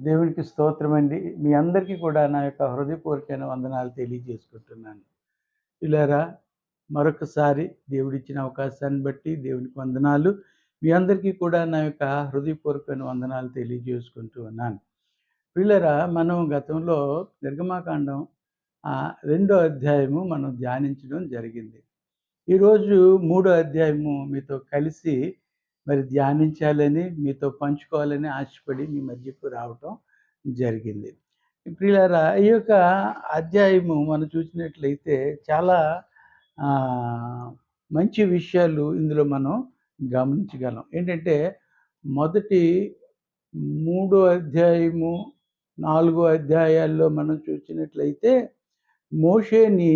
దేవునికి స్తోత్రమండి. మీ అందరికీ కూడా నా యొక్క హృదయపూర్వకమైన వందనాలు తెలియజేసుకుంటున్నాను. ప్రియులారా, మరొకసారి దేవుడిచ్చిన అవకాశాన్ని బట్టి దేవునికి వందనాలు. మీ అందరికీ కూడా నా యొక్క హృదయపూర్వకమైన వందనాలు తెలియజేసుకుంటూ ఉన్నాను. ప్రియులారా, మనం గతంలో నిర్గమాకాండం రెండో అధ్యాయము మనం ధ్యానించడం జరిగింది. ఈరోజు మూడో అధ్యాయము మీతో కలిసి మరి ధ్యానించాలని, మీతో పంచుకోవాలని ఆశపడి మీ మధ్యకు రావటం జరిగింది. ప్రియులారా, ఈ యొక్క అధ్యాయము మనం చూసినట్లయితే చాలా మంచి విషయాలు ఇందులో మనం గమనించగలం. ఏంటంటే, మొదటి 3 అధ్యాయము, 4 అధ్యాయాల్లో మనం చూసినట్లయితే మోషేని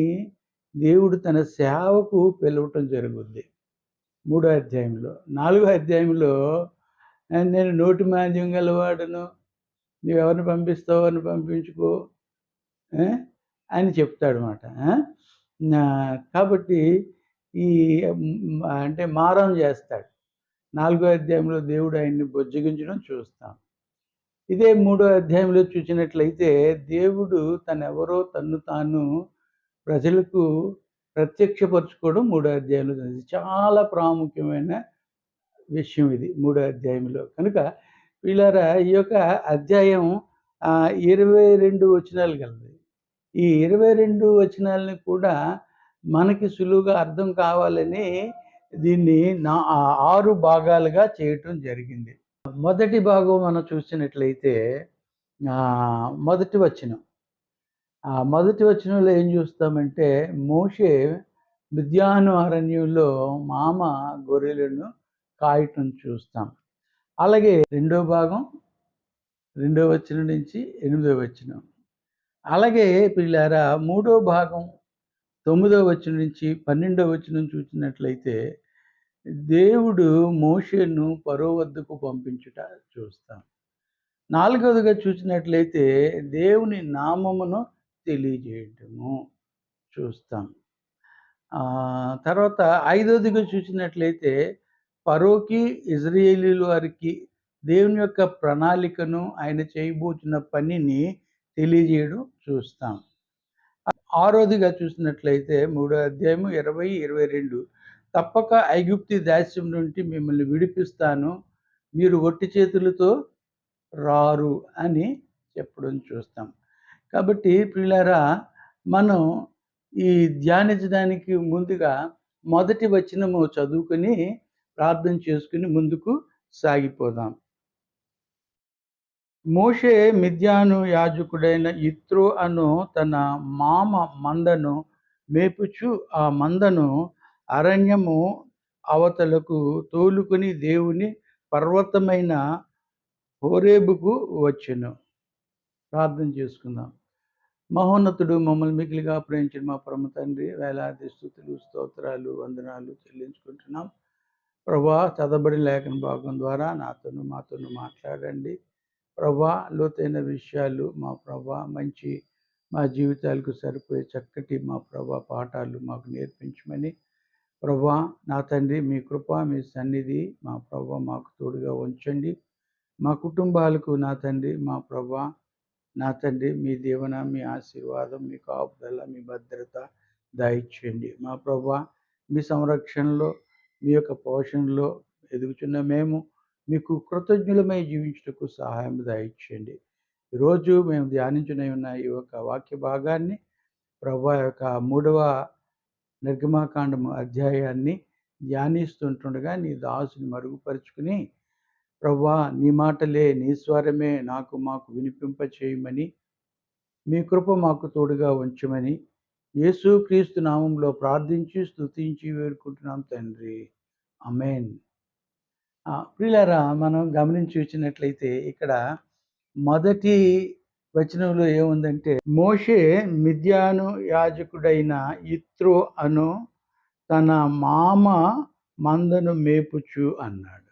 దేవుడు తన సేవకు పిలవటం జరుగుద్ది 3వ అధ్యాయంలో. 4వ అధ్యాయంలో నేను నోటి మాంద్యం గలవాడను, నువ్వెవరిని పంపిస్తావో అని పంపించుకో అని చెప్తాడనమాట. కాబట్టి ఈ అంటే మారం చేస్తాడు. 4వ అధ్యాయంలో దేవుడు ఆయన్ని బుజ్జగించడం చూస్తాం. ఇదే 3వ అధ్యాయంలో చూసినట్లయితే దేవుడు తనెవరో తన్ను తాను ప్రజలకు ప్రత్యక్షపరచుకోవడం 3వ అధ్యాయంలో చాలా ప్రాముఖ్యమైన విషయం ఇది 3వ అధ్యాయంలో. కనుక వీళ్ళారా, ఈ యొక్క అధ్యాయం 22 వచనాలు గలది. ఈ 22 వచనాలని కూడా మనకి సులువుగా అర్థం కావాలని దీన్ని 6 భాగాలుగా చేయటం జరిగింది. మొదటి భాగం మనం చూసినట్లయితే మొదటి వచనం. మొదటి వచనంలో ఏం చూస్తామంటే, మోషే మిద్యాను అరణ్యంలో మామ గొర్రెలను కాయటం చూస్తాం. అలాగే రెండో భాగం 2వ వచనం నుంచి 8వ వచనం. అలాగే పిల్లారా, మూడో భాగం 9వ వచనం నుంచి 12వ వచనం చూసినట్లయితే దేవుడు మోషేను ఫరో వద్దకు పంపించుట చూస్తాం. 4వదిగా చూసినట్లయితే దేవుని నామమును తెలియజేయటము చూస్తాం. తర్వాత 5వదిగా చూసినట్లయితే ఫరోకి, ఇజ్రాయేలీయుల వారికి దేవుని యొక్క ప్రణాళికను, ఆయన చేయబోతున్న పనిని తెలియజేయడం చూస్తాం. 6వదిగా చూసినట్లయితే 3వ అధ్యాయము 20, 22 తప్పక ఐగుప్తు దాస్యం నుండి మిమ్మల్ని విడిపిస్తాను, మీరు ఒట్టి చేతులతో రారు అని చెప్పడం చూస్తాం. కాబట్టి ప్రియులారా, మనం ఈ ధ్యానించడానికి ముందుగా మొదటి వచనము చదువుకొని ప్రార్థన చేసుకుని ముందుకు సాగిపోదాం. మోషే మిద్యాను యాజకుడైన యిత్రో అను తన మామ మందను మేపుచు ఆ మందను అరణ్యము అవతలకు తోలుకొని దేవుని పర్వతమైన హోరేబుకు వచ్చెను. ప్రార్థన చేసుకుందాం. మహోన్నతుడు, మమ్మల్ని మిగిలిగా ప్రేమించిన మా పరమ తండ్రి, వేలాది స్తుతులు, స్తోత్రాలు, వందనాలు చెల్లించుకుంటున్నాం. ప్రభా, చదవబడిన లేఖన భాగం ద్వారా నాతోను మాతోను మాట్లాడండి. ప్రభా, లోతైన విషయాలు మా ప్రభా, మంచి మా జీవితాలకు సరిపోయే చక్కటి మా ప్రభా పాఠాలు మాకు నేర్పించమని ప్రభా, నా తండ్రి, మీ కృప, మీ సన్నిధి మా ప్రభా మాకు తోడుగా ఉంచండి. మా కుటుంబాలకు నా తండ్రి, మా ప్రభా, నా తండ్రి, మీ దీవెన, మీ ఆశీర్వాదం, మీ కాపుదల, మీ భద్రత దయచేయండి. మా ప్రభా, మీ సంరక్షణలో, మీ యొక్క పోషణలో ఎదుగుచున్న మేము మీకు కృతజ్ఞులమై జీవించుటకు సహాయం దయచేయండి. ఈరోజు మేము ధ్యానించునే ఉన్న ఈ యొక్క వాక్య భాగాన్ని ప్రభా యొక్క 3వ నిర్గమాకాండము అధ్యాయాన్ని ధ్యానిస్తుంటుండగా నీ దాసుని మరుగుపరుచుకుని ప్రభువా, నీ మాటలే, నీ స్వరమే మాకు వినిపింప చేయమని, మీ కృప మాకు తోడుగా ఉంచమని యేసుక్రీస్తు నామంలో ప్రార్థించి స్తుతించి వేడుకుంటున్నాం తండ్రి. ఆమేన్. ప్రియులారా, మనం గమనించి చూసినట్లయితే ఇక్కడ మొదటి వచనంలో ఏముందంటే, మోషే మిద్యాను యాజకుడైన యిత్రో అను తన మామ మందను మేపుచు అన్నాడు.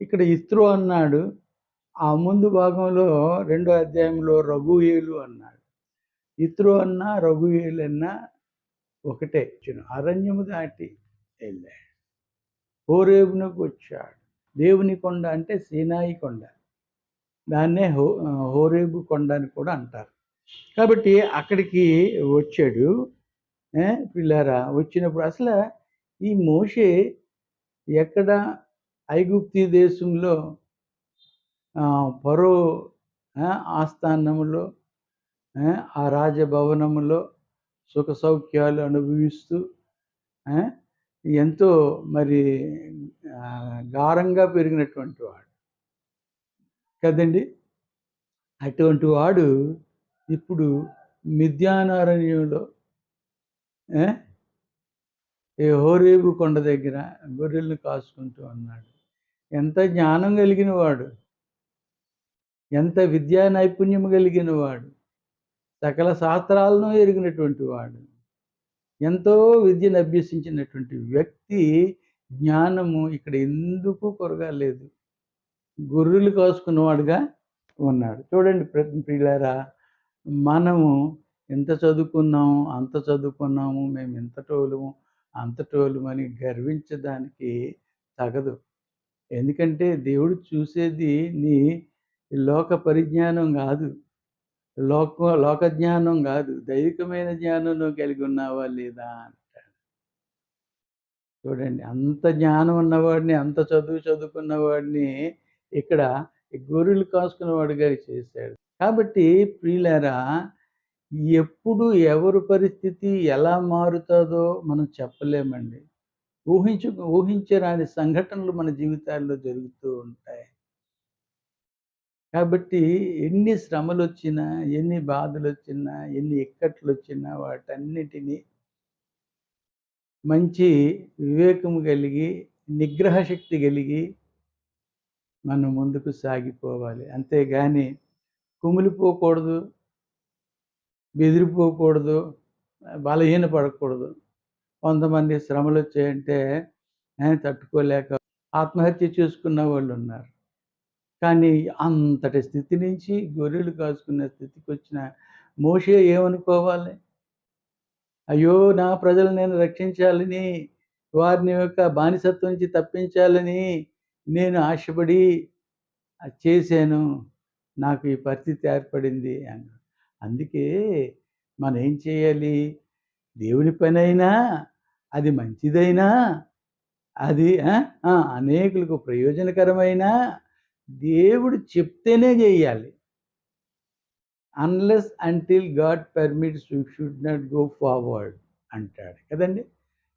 ఇక్కడ యిత్రో అన్నాడు. ఆ ముందు భాగంలో 2వ అధ్యాయంలో రఘుయేలు అన్నాడు. యిత్రో అన్నా రఘుయేలు అన్నా ఒకటే. అరణ్యము దాటి వెళ్ళాడు, హోరేబునకు వచ్చాడు. దేవుని కొండ అంటే సీనాయి కొండ. దాన్నే హోరేబు కొండ అని కూడా అంటారు. కాబట్టి అక్కడికి వచ్చాడు. పిల్లారా వచ్చినప్పుడు అసలు ఈ మోషే ఎక్కడ ఐగుప్తు దేశంలో ఫరో ఆస్థానములో ఆ రాజభవనములో సుఖ సౌఖ్యాలు అనుభవిస్తూ ఎంతో మరి గారంగా పెరిగినటువంటి వాడు కదండి. అటువంటి వాడు ఇప్పుడు మిద్యానారణ్యంలో హోరేబు కొండ దగ్గర గొర్రెలను కాసుకుంటూ ఉన్నాడు. ఎంత జ్ఞానం కలిగిన వాడు, ఎంత విద్యా నైపుణ్యం కలిగిన వాడు, సకల శాస్త్రాలను ఎరిగినటువంటి వాడు, ఎంతో విద్యను అభ్యసించినటువంటి వ్యక్తి జ్ఞానము ఇక్కడ ఎందుకు కొరగాలేదు. గొర్రెలు కాసుకున్నవాడుగా ఉన్నాడు. చూడండి ప్రియులారా, మనము ఎంత చదువుకున్నాము, అంత చదువుకున్నాము, మేము ఇంతటోళ్ళము అంతటోళ్ళమని గర్వించడానికి తగదు. ఎందుకంటే దేవుడు చూసేది నీ లోక పరిజ్ఞానం కాదు, లోక జ్ఞానం కాదు, దైవికమైన జ్ఞానం కలిగి ఉన్నావా లేదా అంటాడు. చూడండి, అంత జ్ఞానం ఉన్నవాడిని, అంత చదువుకున్నవాడిని ఇక్కడ గొర్రెలు కాసుకున్నవాడిగా చేశాడు. కాబట్టి ప్రియులారా, ఎప్పుడు ఎవరి పరిస్థితి ఎలా మారుతుందో మనం చెప్పలేమండి. ఊహించరాని సంఘటనలు మన జీవితాల్లో జరుగుతూ ఉంటాయి. కాబట్టి ఎన్ని శ్రమలు వచ్చినా, ఎన్ని బాధలు వచ్చినా, ఎన్ని ఇక్కట్లు వచ్చినా వాటన్నిటినీ మంచి వివేకము కలిగి, నిగ్రహ శక్తి కలిగి మనం ముందుకు సాగిపోవాలి. అంతేగాని కుమిలిపోకూడదు, బెదిరిపోకూడదు, బలహీనపడకూడదు. కొంతమంది శ్రమలు వచ్చాయంటే తట్టుకోలేక ఆత్మహత్య చేసుకున్న వాళ్ళు ఉన్నారు. కానీ అంతటి స్థితి నుంచి గొర్రెలు కాసుకునే స్థితికి వచ్చిన మోషే ఏమనుకోవాలి? అయ్యో, నా ప్రజలు నేను రక్షించాలని, వారిని యొక్క బానిసత్వం నుంచి తప్పించాలని నేను ఆశపడి చేశాను, నాకు ఈ పరిస్థితి ఏర్పడింది అని. అందుకే మనం ఏం చేయాలి? దేవుని పనైనా, అది మంచిదైనా, అది అనేకులకు ప్రయోజనకరమైన దేవుడు చెప్తేనే చేయాలి. Unless until God permits you should not go forward అంటాడు కదండి.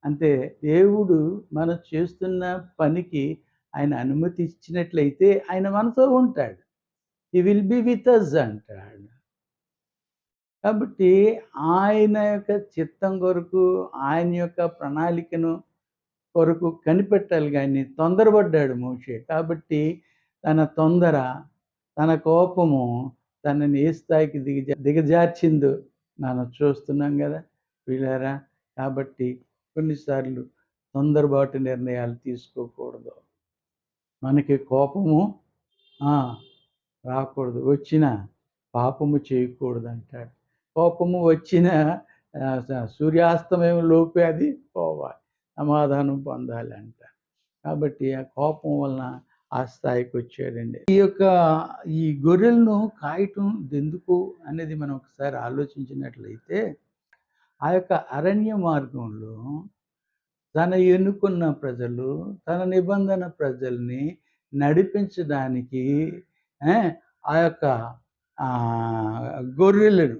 అంతే, దేవుడు మనం చేస్తున్న పనికి ఆయన అనుమతి ఇచ్చినట్లయితే ఆయన మనతో ఉంటాడు. He will be with us అంటాడు. కాబట్టి ఆయన యొక్క చిత్తం కొరకు, ఆయన యొక్క ప్రణాళికను కొరకు కనిపెట్టాలి. కానీ తొందరపడ్డాడు మోషే. కాబట్టి తన తొందర, తన కోపము తనని ఏ స్థాయికి దిగజార్చిందో మనం చూస్తున్నాం కదా వీళ్ళారా. కాబట్టి కొన్నిసార్లు తొందరపాటు నిర్ణయాలు తీసుకోకూడదు. మనకి కోపము రాకూడదు, వచ్చిన పాపము చేయకూడదు అంటాడు. కోపము వచ్చిన సూర్యాస్తమయం లోపే అది పోవాలి, సమాధానం పొందాలి అంటారు. కాబట్టి ఆ కోపం వలన ఆ స్థాయికి వచ్చాడండి. ఈ గొర్రెలను కాయటం ఎందుకు అనేది మనం ఒకసారి ఆలోచించినట్లయితే, ఆ యొక్క అరణ్య మార్గంలో తన ఎన్నుకున్న ప్రజలు, తన నిబంధన ప్రజల్ని నడిపించడానికి ఆ యొక్క గొర్రెలను,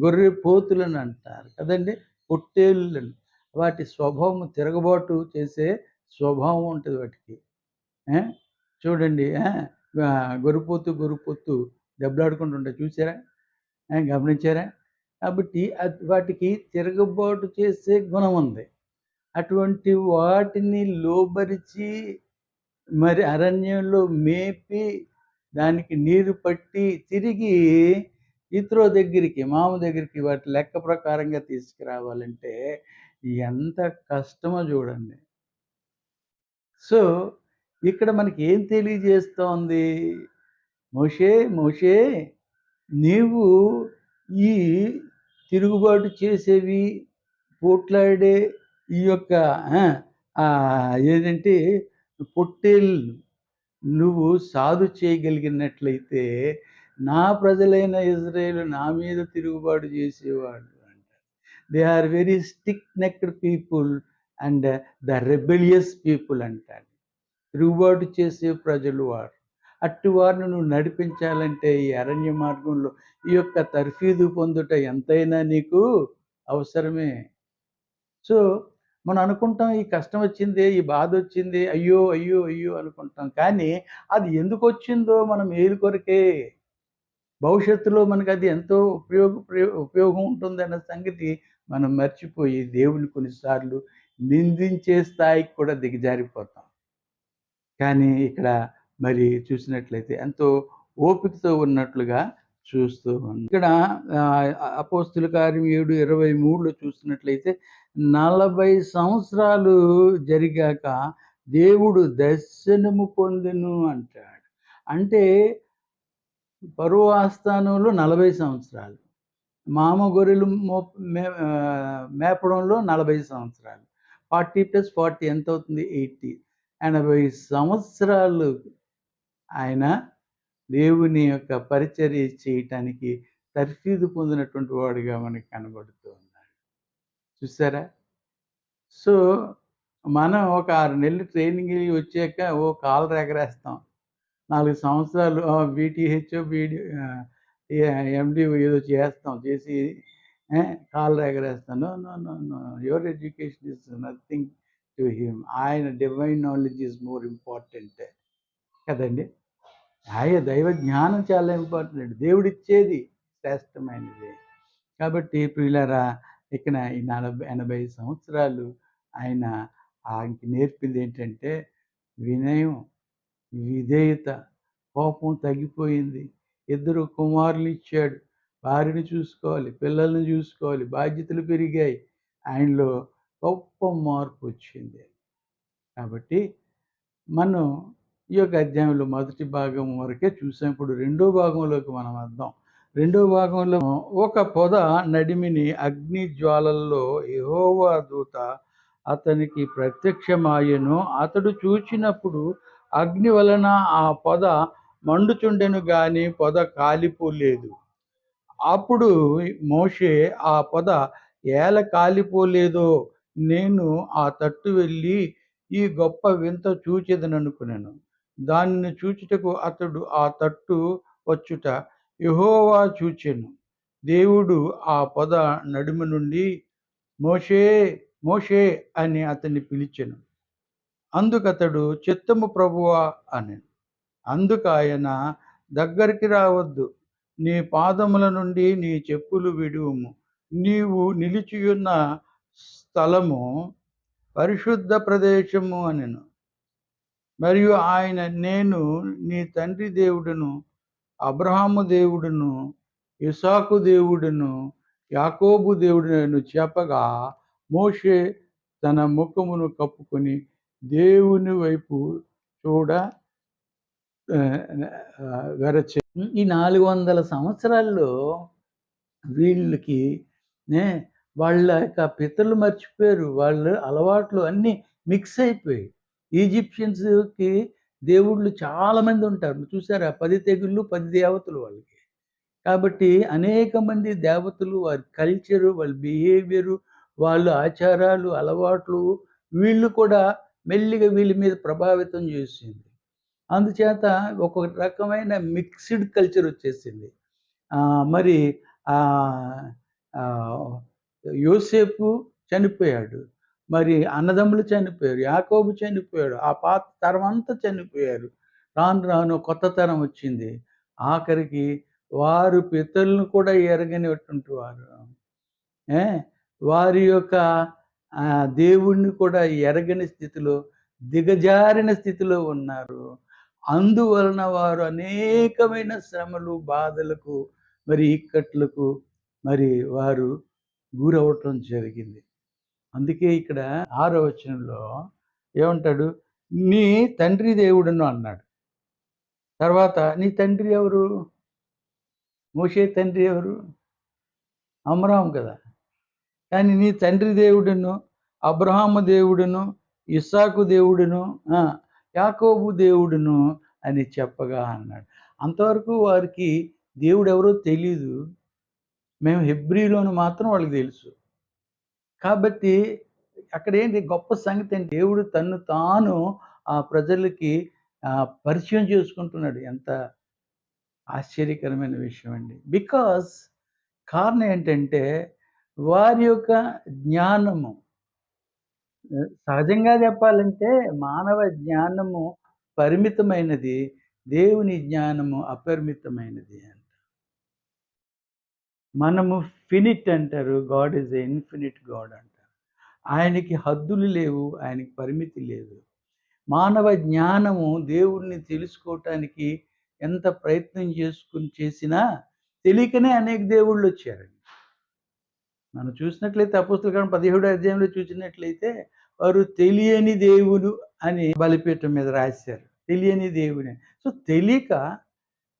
గొర్రె పోతులను అంటారు కదండి, పొట్టేళ్ళను. వాటి స్వభావం తిరగబాటు చేసే స్వభావం ఉంటుంది వాటికి. చూడండి, గొర్రెపోతు దెబ్బలాడుకుంటూ ఉంటాయి, చూసారా? గమనించారా? కాబట్టి వాటికి తిరగబాటు చేసే గుణం ఉంది. అటువంటి వాటిని లోబరిచి మరి అరణ్యంలో మేపి దానికి నీరు పట్టి తిరిగి ఇత్రో దగ్గరికి, మామ దగ్గరికి వాటి లెక్క ప్రకారంగా తీసుకురావాలంటే ఎంత కష్టమో చూడండి. సో ఇక్కడ మనకి ఏం తెలియజేస్తోంది? మోషే నీవు ఈ తిరుగుబాటు చేసేవి, పోట్లాడే ఈ యొక్క ఏంటంటే పొట్టేళ్ళు, నువ్వు సాధు చేయగలిగినట్లయితే నా ప్రజలైన ఇజ్రాయేలు నా మీద తిరుగుబాటు చేసేవాడు అంట. They are very stick necked people and the rebellious people అంటాడు. తిరుగుబాటు చేసే ప్రజలు వారు. అట్టి వారిని నువ్వు నడిపించాలంటే ఈ అరణ్య మార్గంలో ఈ యొక్క తర్ఫీదు పొందుట ఎంతైనా నీకు అవసరమే. సో, మనం అనుకుంటాం ఈ కష్టం వచ్చిందే, ఈ బాధ వచ్చింది, అయ్యో! అయ్యో! అయ్యో! అనుకుంటాం. కానీ అది ఎందుకొచ్చిందో మన మేలు కొరకే. భవిష్యత్తులో మనకది ఎంతో ఉపయోగం ఉంటుందన్న సంగతి మనం మర్చిపోయి దేవుడిని కొన్నిసార్లు నిందించే స్థాయికి కూడా దిగజారిపోతాం. కానీ ఇక్కడ మరి చూసినట్లయితే ఎంతో ఓపికతో ఉన్నట్లుగా చూస్తూ ఉన్నాం. ఇక్కడ అపోస్తుల కార్యం 7:23లో చూసినట్లయితే 40 సంవత్సరాలు జరిగాక దేవుడు దర్శనము పొందెను అంటాడు. అంటే పరో ఆస్థానంలో 40 సంవత్సరాలు, మామ గొర్రెలు మేపడంలో 40 సంవత్సరాలు, 40 + 40 ఎంత అవుతుంది? 80. 80 సంవత్సరాలు ఆయన దేవుని యొక్క పరిచర్య చేయటానికి తర్ఫీదు పొందినటువంటి వాడుగా మనకి కనబడుతూ ఉన్నాడు. చూసారా? సో, మనం ఒక 6 నెలలు ట్రైనింగ్ వచ్చాక కాలర్ ఎగరేస్తాం. 4 సంవత్సరాలు బీటీహెచ్ ఎండీ ఏదో చేస్తాం. చేసి కాలర్ ఎగరేస్తాం. No, no, no, no. Your education is nothing to him. ఆయన divine knowledge is more important కదండి. దైవ జ్ఞానం చాలా ఇంపార్టెంట్. దేవుడిచ్చేది శ్రేష్టమైనది. కాబట్టి ప్రియులారా, ఇక్కడ ఈ 80 సంవత్సరాలు ఆయన ఆయనకి నేర్పింది ఏంటంటే వినయం, విధేయత. కోపం తగ్గిపోయింది. 2 కుమారులు ఇచ్చాడు. భార్యని చూసుకోవాలి, పిల్లల్ని చూసుకోవాలి, బాధ్యతలు పెరిగాయి. ఆయనలో గొప్ప మార్పు వచ్చింది. కాబట్టి మనం ఈ యొక్క అధ్యాయంలో మొదటి భాగం వరకే చూసాం. ఇప్పుడు రెండో భాగంలోకి మనం వద్దాం. రెండో భాగంలో ఒక పొద నడిమిని అగ్ని జ్వాలల్లో యెహోవా దూత అతనికి ప్రత్యక్షమాయెను. అతడు చూచినప్పుడు అగ్ని వలన ఆ పొద మండుచుండెను గాని పొద కాలిపోలేదు. అప్పుడు మోషే ఆ పొద ఏల కాలిపోలేదో నేను ఆ తట్టు వెళ్ళి ఈ గొప్ప వింత చూచెదననుకొనెను. దానిని చూచుటకు అతడు ఆ తట్టు వచ్చుట యెహోవా చూచెను. దేవుడు ఆ పొద నడుము నుండి మోషే మోషే అని అతన్ని పిలిచెను. అందుకతడు చిత్తము ప్రభువా అనెను. అందుకాయన దగ్గరికి రావద్దు, నీ పాదముల నుండి నీ చెప్పులు విడువుము, నీవు నిలిచియున్న స్థలము పరిశుద్ధ ప్రదేశము అనెను. మరియు ఆయన నేను నీ తండ్రి దేవుడును, అబ్రహాము దేవుడును, ఇసాకు దేవుడును, యాకోబు దేవుడును చెప్పగా మోషే తన ముఖమును కప్పుకొని దేవుని వైపు చూడ వెరచే. ఈ 400 సంవత్సరాల్లో వీళ్ళకి వాళ్ళ యొక్క పితరులు మర్చిపోయారు. వాళ్ళ అలవాట్లు అన్నీ మిక్స్ అయిపోయాయి. ఈజిప్షియన్స్‌కి దేవుళ్ళు చాలామంది ఉంటారు. చూసారా? 10 తెగుళ్ళు, 10 దేవతలు వాళ్ళకి. కాబట్టి అనేక మంది దేవతలు, వారి కల్చరు, వాళ్ళ బిహేవియరు, వాళ్ళ ఆచారాలు, అలవాట్లు వీళ్ళు కూడా మెల్లిగా వీళ్ళ మీద ప్రభావితం చేసింది. అందుచేత ఒక రకమైన మిక్స్డ్ కల్చర్ వచ్చేసింది. మరి యోసేపు చనిపోయాడు. మరి అన్నదమ్ములు చనిపోయారు. యాకోబు చనిపోయాడు. ఆ పాత తరం అంతా చనిపోయారు. రాను రాను కొత్త తరం వచ్చింది. ఆఖరికి వారు పితరులను కూడా ఎరగనిటువంటి వారు. వారి యొక్క దేవుణ్ణి కూడా ఎరగని స్థితిలో, దిగజారిన స్థితిలో ఉన్నారు. అందువలన వారు అనేకమైన శ్రమలు, బాధలకు, మరి ఇక్కట్లకు మరి వారు గురవటం జరిగింది. అందుకే ఇక్కడ 6వ వచనంలో ఏమంటాడు? నీ తండ్రి దేవుడును అన్నాడు. తర్వాత నీ తండ్రి ఎవరు? మోషే తండ్రి ఎవరు? అబ్రాహాము కదా. కానీ నీ తండ్రి దేవుడును, అబ్రహాము దేవుడును, ఇస్సాకు దేవుడును, యాకోబు దేవుడును అని చెప్పగా అన్నాడు. అంతవరకు వారికి దేవుడెవరో తెలీదు. మేము హెబ్రీలోను మాత్రం వాళ్ళకి తెలుసు. కాబట్టి అక్కడేంటి గొప్ప సంగతేంటి దేవుడు తన్ను తాను ఆ ప్రజలకి పరిచయం చేసుకుంటున్నాడు. ఎంత ఆశ్చర్యకరమైన విషయం అండి. కారణం ఏంటంటే వారి యొక్క జ్ఞానము సహజంగా చెప్పాలంటే మానవ జ్ఞానము పరిమితమైనది. దేవుని జ్ఞానము అపరిమితమైనది అంట. మనము ఫినిట్ అంటారు. God is a infinite God అంటారు. ఆయనకి హద్దులు లేవు. ఆయనకి పరిమితి లేదు. మానవ జ్ఞానము దేవుడిని తెలుసుకోవటానికి ఎంత ప్రయత్నం చేసినా తెలియకనే అనేక దేవుళ్ళొచ్చారండి. మనం చూసినట్లయితే అపోస్తల కార్యం 17వ అధ్యాయంలో చూసినట్లయితే వారు తెలియని దేవుడు అని బలిపీఠం మీద రాశారు. తెలియని దేవుడని. సో, తెలియక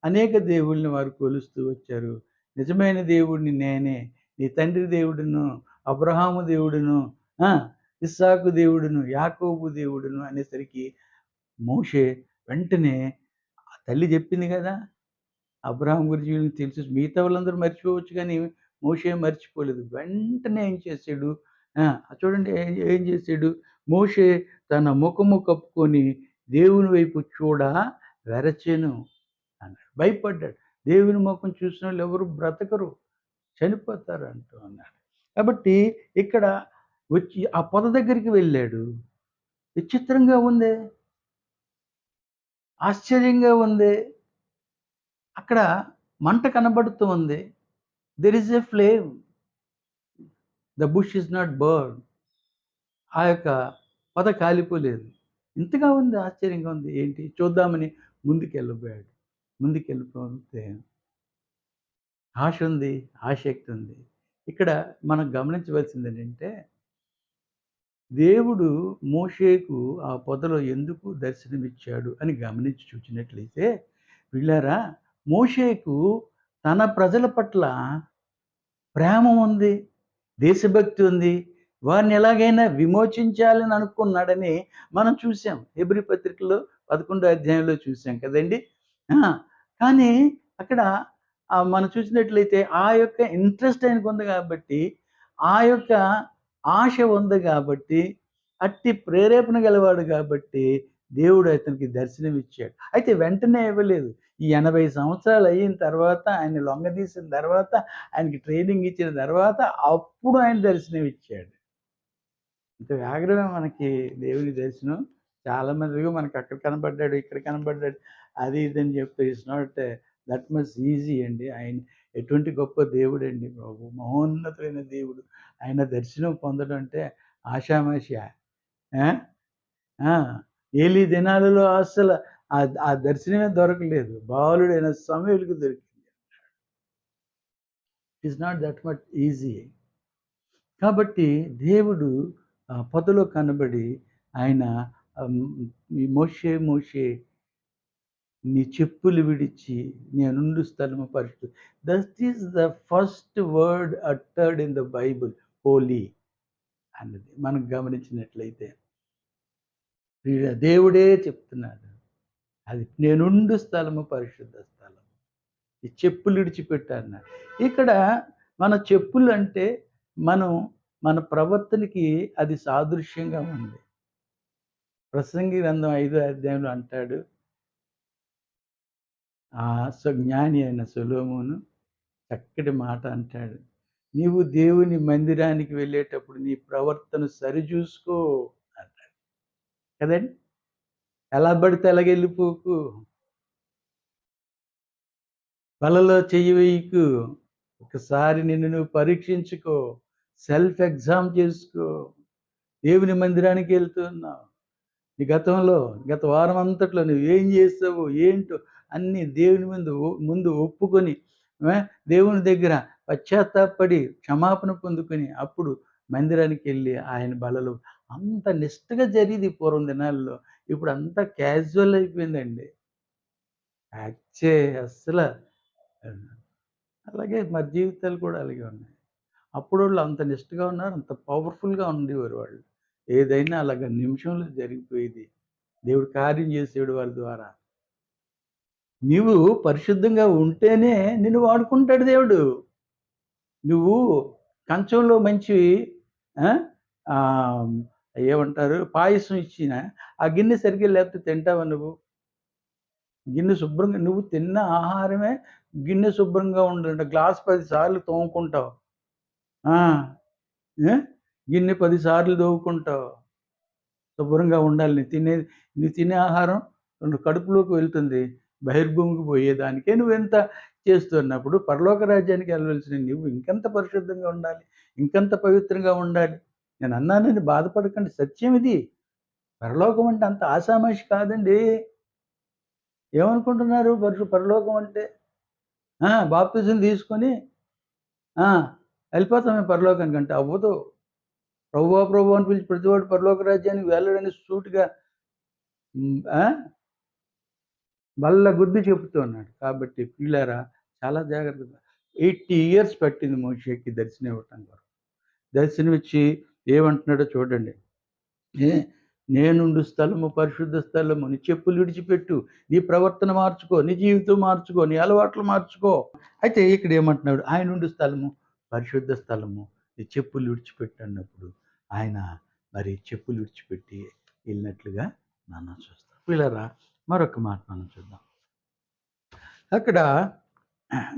అనేక దేవుళ్ళని వారు కొలుస్తూ వచ్చారు. నిజమైన దేవుడిని నేనే, నీ తండ్రి దేవుడును, అబ్రహాము దేవుడును, ఆ! ఇస్సాకు దేవుడును, యాకోబు దేవుడును అనేసరికి మోషే వెంటనే ఆ తల్లి చెప్పింది గదా! అబ్రాహాం గురించి వీళ్ళకి తెలుసు. మిగతా వాళ్ళందరూ మర్చిపోవచ్చు గానీ, మోషే మర్చిపోలేదు. వెంటనే ఏం చేసాడు? ఆ! చూడండి ఏం చేసాడు? మోషే తన ముఖము కప్పుకొని దేవుని వైపు వెరచెను అన్నాడు. భయపడ్డాడు. దేవుని ముఖం చూసినోళ్ళు ఎవరు బ్రతకరు. చనిపోతారు అంటూ అన్నాడు. కాబట్టి ఇక్కడ వచ్చి ఆ పొద దగ్గరికి వెళ్ళాడు. విచిత్రంగా ఉందే! ఆశ్చర్యంగా ఉందే! అక్కడ మంట కనబడుతూ ఉంది. There is a flame. The bush is not burned. ఆ యొక్క పొద కాలిపోలేదు. ఇంతగా ఉంది, ఆశ్చర్యంగా ఉంది. ఏంటి చూద్దామని ముందుకెళ్ళిపోయాడు. ముందుకెళ్ళిపోతే ఆశ ఉంది, ఆసక్తి ఉంది. ఇక్కడ మనం గమనించవలసిందేంటంటే, దేవుడు మోషేకు ఆ పొదలో ఎందుకు దర్శనమిచ్చాడు అని గమనించి చూచినట్లయితే, ప్రియులారా, మోషేకు తన ప్రజల పట్ల ప్రేమ ఉంది. దేశభక్తి ఉంది. వారిని ఎలాగైనా విమోచించాలని అనుకున్నాడని మనం చూసాం. హెబ్రీ పత్రికలో 11వ అధ్యాయంలో చూసాం కదండీ! ఆ! కానీ అక్కడ మనం చూసినట్లయితే ఆ యొక్క ఇంట్రెస్ట్ ఆయనకుంది కాబట్టి, ఆ యొక్క ఆశ ఉంది కాబట్టి, అట్టి ప్రేరేపణ గలవాడు కాబట్టి, దేవుడు అతనికి దర్శనమిచ్చాడు. అయితే వెంటనే ఇవ్వలేదు. ఈ 80 సంవత్సరాలు అయిన తర్వాత, ఆయన్ని లొంగదీసిన తర్వాత, ఆయనకి ట్రైనింగ్ ఇచ్చిన తర్వాత, అప్పుడు ఆయన దర్శనం ఇచ్చాడు. ఇంత వేగమే మనకి దేవుని దర్శనం. చాలా మందిగా మనకు అక్కడ కనపడ్డాడు, ఇక్కడ కనపడ్డాడు, అది ఇది అని చెప్తే it's not that much easy అండి. ఆయన ఎటువంటి గొప్ప దేవుడండి బాబు. మహోన్నతమైన దేవుడు. ఆయన దర్శనం పొందడం అంటే ఆషామాషా. ఆ! ఆ! ఏలీ దినాలలో అస్సలు ఆ దర్శనమే దొరకలేదు. బాలుడైన సమూయేలుకి దొరికింది. It is not that much easy. కాబట్టి దేవుడు పొదలో కనబడి ఆయన ఈ మోషే నీ చెప్పులు విడిచి నేనుండు స్థలము పరిశుద్ధ. That is the first word uttered in the Bible, holy అన్నది మనం గమనించినట్లయితే. దేవుడే చెప్తున్నాడు. అది నేనుండు స్థలము పరిశుద్ధ స్థలం. ఈ చెప్పులు విడిచిపెట్టన్నాడు. ఇక్కడ మన చెప్పులు అంటే మనం మన ప్రవర్తనకి అది సాదృశ్యంగా ఉంది. ప్రసంగి గ్రంథం 5వ అధ్యాయంలో అంటాడు, జ్ఞాని అయిన సొలొమోను చక్కటి మాట అంటాడు. నీవు దేవుని మందిరానికి వెళ్ళేటప్పుడు నీ ప్రవర్తన సరిజూసుకో అంటాడు. కదండీ! ఎలా పడితే అలాగెళ్ళిపోకు. వలలో చెయ్యి వేయకు. ఒకసారి నిన్ను నువ్వు పరీక్షించుకో. సెల్ఫ్ ఎగ్జామ్ చేసుకో. దేవుని మందిరానికి వెళ్తున్నావు. నీ గత వారం అంతట్లో నువ్వేం చేసావో ఏంటో అన్నీ దేవుని ముందు ఒప్పుకొని దేవుని దగ్గర పశ్చాత్తాపడి క్షమాపణ పొందుకొని అప్పుడు మందిరానికి వెళ్ళి ఆయన బలలో అంత నిష్టగా జరిగేది పూర్వం దినాల్లో. ఇప్పుడు అంతా క్యాజువల్ అయిపోయిందండి. అచ్చే అస్సలు అలాగే మరి జీవితాలు కూడా అలాగే ఉన్నాయి. అప్పుడోళ్ళు అంత నిష్టగా ఉన్నారు. అంత పవర్‌ఫుల్‌గా ఉండేవారు వాళ్ళు. ఏదైనా అలాగ నిమిషంలో జరిగిపోయేది. దేవుడు కార్యం చేసేవాడు వాళ్ళ ద్వారా. నీవు పరిశుద్ధంగా ఉంటేనే నిన్ను వాడుకుంటాడు దేవుడు. నువ్వు కంచంలో మంచి ఆ! ఆహ్, ఏమంటారు పాయసం ఇచ్చినా, ఆ గిన్నె సరిగ్గా లేకపోతే తింటావా నువ్వు? గిన్నె శుభ్రంగా నువ్వు తిన్న ఆహారమే గిన్నె శుభ్రంగా ఉండాలంట. గ్లాస్ 10 సార్లు తోముకుంటావు. ఆ! ఏ? గిన్నె 10 సార్లు తోముకుంటావు. శుభ్రంగా ఉండాలి. నువ్వు తినే ఆహారం కడుపులోకి వెళ్తుంది. బహిర్భూమికి పోయేదానికే నువ్వెంత చేస్తున్నప్పుడు పరలోక రాజ్యానికి వెళ్ళవలసిన నువ్వు ఇంకెంత పరిశుద్ధంగా ఉండాలి. ఇంకెంత పవిత్రంగా ఉండాలి. నేనన్నానని బాధపడకండి. సత్యం ఇది. పరలోకం అంటే అంత ఆషామాషి కాదండి. ఏమనుకుంటున్నారు పరలోకం అంటే? బాప్తిజం తీసుకొని ఆ! ఎళ్ళిపోతామే పరలోకానికి అంటే అవ్వదు. ప్రభువా! ప్రభువా! అని పిలిచి ప్రతివాడు పరలోక రాజ్యానికి వెళ్ళడని సూటిగా ఆ! బల్లగుద్ది చెప్తున్నాడు. కాబట్టి ప్రియులారా చాలా జాగ్రత్తగా 80 ఇయర్స్ పట్టింది మోషేకి దర్శనం ఇవ్వటం కొరకు. దర్శనమిచ్చి ఏమంటున్నాడో చూడండి. ఏ నేనుండు స్థలము పరిశుద్ధ స్థలము. నీ చెప్పులు విడిచిపెట్టు. నీ ప్రవర్తన మార్చుకో. నీ జీవితం మార్చుకో. నీ అలవాట్లు మార్చుకో. అయితే ఇక్కడ ఏమంటున్నాడు? ఆయనుండు స్థలము పరిశుద్ధ స్థలము. నీ చెప్పులు విడిచిపెట్టు అన్నప్పుడు ఆయన మరి చెప్పులు విడిచిపెట్టి వెళ్ళినట్లుగా మనం చూస్తాం. పిల్లరా మరొక మాట మనం చూద్దాం. అక్కడ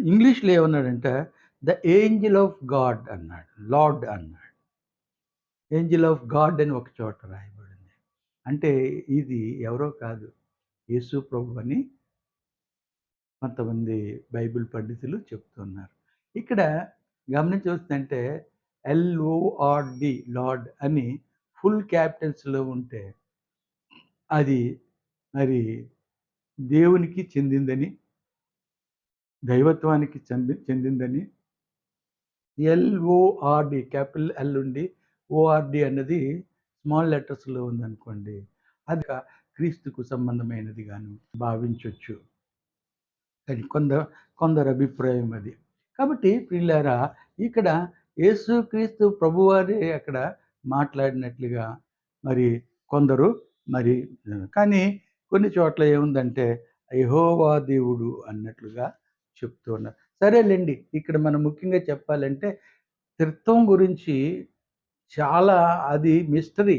ఇంగ్లీష్‌లో ఏమన్నాడంటే ద ఏంజెల్ ఆఫ్ గాడ్ అన్నాడు. లార్డ్ అన్నాడు. ఏంజెల్ ఆఫ్ గాడ్ అని ఒక చోట రాయబడింది. అంటే ఇది ఎవరో కాదు. యేసు ప్రభు అని కొంతమంది బైబిల్ పండితులు చెప్తున్నారు. ఇక్కడ గమనించవలసిందంటే ఎల్ఓఆర్‌డి లార్డ్ అని ఫుల్ క్యాపిటల్స్‌లో ఉంటే అది మరి దేవునికి చెందిందని, దైవత్వానికి చెందిందని ఎల్ఓఆర్‌డి క్యాపిటల్ ఎల్ ఉండి ఓఆర్‌డి అన్నది స్మాల్ లెటర్స్‌లో ఉందనుకోండి. అది క్రీస్తుకు సంబంధమైనది గాను భావించొచ్చు. అది కొందరి అభిప్రాయం అది. కాబట్టి ప్రియులారా ఇక్కడ యేసుక్రీస్తు ప్రభువారే అక్కడ మాట్లాడినట్లుగా మరి కొందరు మరి కానీ కొన్ని చోట్ల ఏముందంటే యెహోవా దేవుడు అన్నట్లుగా చెప్తూ ఉన్నారు. సరేలెండి. ఇక్కడ మనం ముఖ్యంగా చెప్పాలంటే త్రిత్వం గురించి చాలా అది మిస్టరీ.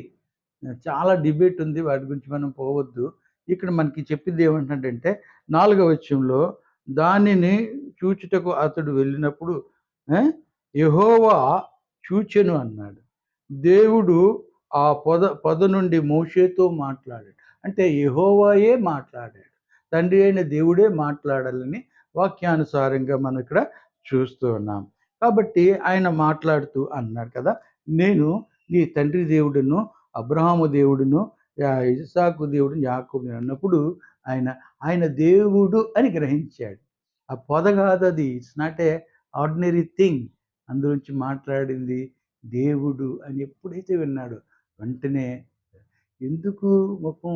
చాలా డిబేట్ ఉంది. వాటి గురించి మనం పోవద్దు. ఇక్కడ మనకి చెప్పింది ఏమంటున్నాడంటే 4వ వచనంలో దానిని చూచుటకు అతడు వెళ్ళినప్పుడు ఆ! యెహోవా చూచెను అన్నాడు. దేవుడు ఆ పొద నుండి మోషేతో మాట్లాడాడు. అంటే యెహోవాయే మాట్లాడాడు. తండ్రి అయిన దేవుడే మాట్లాడాలని వాక్యానుసారంగా మనం ఇక్కడ చూస్తూ ఉన్నాం. కాబట్టి ఆయన మాట్లాడుతూ అన్నాడు కదా! నేను నీ తండ్రి దేవుడును, అబ్రహాము దేవుడును, ఇసాకు దేవుడును, యాకోబు అన్నప్పుడు ఆయన, ఆయన దేవుడు అని గ్రహించాడు. ఆ పొద కాదది. It's not a ordinary thing. అందులోంచి మాట్లాడింది దేవుడు అని ఎప్పుడైతే విన్నాడో వెంటనే ఎందుకు ముఖం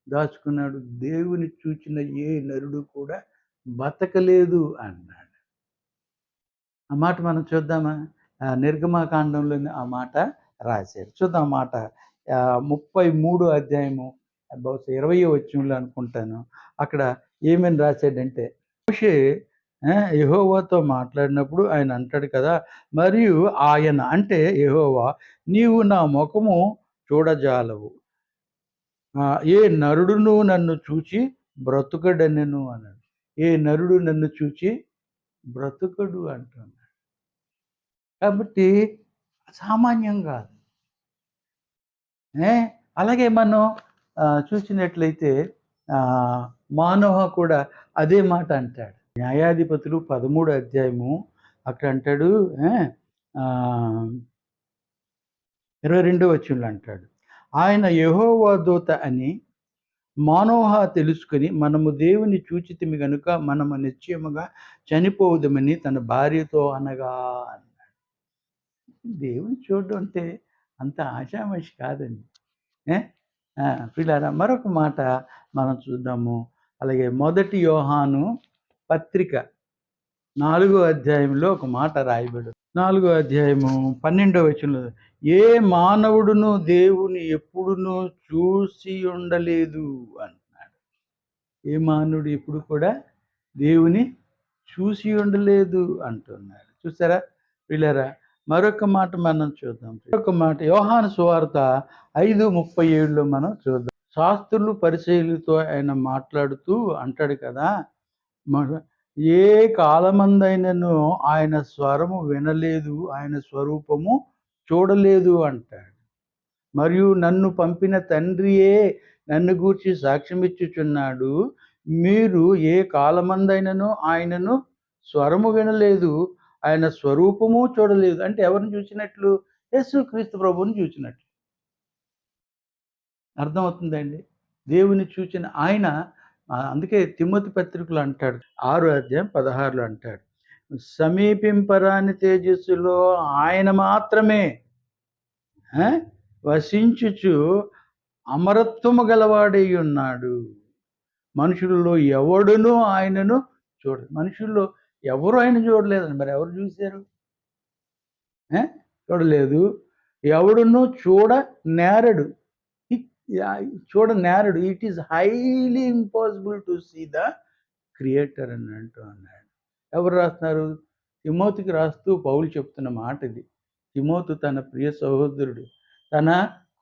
దాచుకున్నాడు? దేవుని చూచిన ఏ నరుడు కూడా బతకలేదు అన్నాడు. ఆ మాట మనం చూద్దామా? నిర్గమకాండంలోని ఆ మాట రాశారు. చూద్దాం ఆ మాట. 33 అధ్యాయము బహుశా 20వ వచనంలో అనుకుంటాను. అక్కడ ఏమని రాశాడంటే మోషే యెహోవాతో మాట్లాడినప్పుడు ఆయన అంటాడు కదా! మరియు ఆయన అంటే యెహోవా నీవు నా ముఖము చూడజాలవు. ఏ నరుడును నన్ను చూచి బ్రతుకడనెను అన్నాడు. ఏ నరుడు నన్ను చూచి బ్రతుకడు అంటున్నాడు. కాబట్టి సామాన్యం గాదు. ఏ అలాగే మనం చూసినట్లయితే మానోహ కూడా అదే మాట అంటాడు. న్యాయాధిపతులు 13 అధ్యాయము అక్కడ అంటాడు 22 వచనంలో అంటాడు. ఆయన యెహోవా దూత అని మానోహ తెలుసుకొని మనము దేవుని చూచితిమి గనుక మనము నిశ్చయముగా చనిపోవుదమని తన భార్యతో అనగా అన్నాడు. దేవుని చూడడం అంటే అంత ఆషామాషి కాదండి. ఏ ప్రియులారా మరొక మాట మనం చూద్దాము. అలాగే మొదటి యోహాను పత్రిక 4వ అధ్యాయంలో ఒక మాట రాయబడి 4వ అధ్యాయము 12వ వచనంలో ఏ మానవుడును దేవుని ఎప్పుడునూ చూసి ఉండలేదు అంటున్నాడు. ఏ మానవుడు ఎప్పుడు కూడా దేవుని చూసి ఉండలేదు అంటున్నాడు. చూసారా పిల్లరా? మరొక మాట మనం చూద్దాం. మరొక మాట యోహాను సువార్త 5:37లో మనం చూద్దాం. శాస్త్రులు పరిసయ్యులతో ఆయన మాట్లాడుతూ అంటాడు కదా, ఏ కాలమందైనను ఆయన స్వరము వినలేదు, ఆయన స్వరూపము చూడలేదు అంటాడు. మరియు నన్ను పంపిన తండ్రియే నన్ను గూర్చి సాక్ష్యమిచ్చుచున్నాడు. మీరు ఏ కాలమందైనను ఆయనను స్వరము వినలేదు, ఆయన స్వరూపము చూడలేదు. అంటే ఎవరిని చూసినట్లు? యేసుక్రీస్తు ప్రభువుని చూసినట్లు. అర్థమవుతుందండి? దేవుని చూచిన ఆయన అందుకే తిమోతి పత్రికలో అంటాడు, 6:16 అంటాడు, సమీపింపరాని తేజస్సులో ఆయన మాత్రమే వసించుచు అమరత్వము గలవాడై ఉన్నాడు. మనుషుల్లో ఎవడునూ ఆయనను చూడలేదు. మనుషుల్లో ఎవరు ఆయన చూడలేదండి. మరి ఎవరు చూశారు? చూడలేదు. ఎవడునూ చూడనేరడు. చూడనేరడు. It is highly impossible to see the creator అని అంటూ అన్నాడు. ఎవరు రాస్తున్నారు? తిమోతికి రాస్తూ పౌలు చెప్తున్న మాట ఇది. తిమోతు తన ప్రియ సహోదరుడు, తన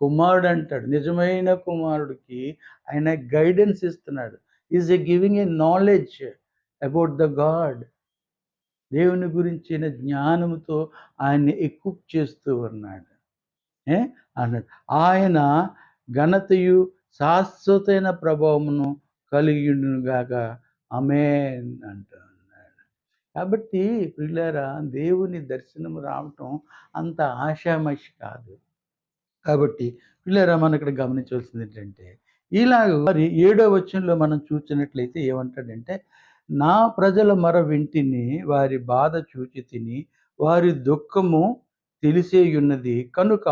కుమారుడు అంటాడు. నిజమైన కుమారుడికి ఆయన గైడెన్స్ ఇస్తున్నాడు. Is giving a knowledge about the God. దేవుని గురించిన జ్ఞానంతో ఆయన్ని ఎక్విప్ చేస్తూ ఉన్నాడు అన్నాడు. ఆయన ఘనతయు శాశ్వతమైన ప్రభావమును కలిగియుండునుగాక ఆమేన్ అంటూ ఉన్నాడు. కాబట్టి పిల్లారా, దేవుని దర్శనం రావటం అంత ఆషామాషి కాదు. కాబట్టి పిల్లారా, మనం ఇక్కడ గమనించవలసింది ఏంటంటే, ఇలాగ మరి 7వ వచనంలో మనం చూసినట్లయితే ఏమంటాడంటే, నా ప్రజల మొర వింటిని, వారి బాధ చూచి తిని, వారి దుఃఖము తెలిసేయున్నది కనుక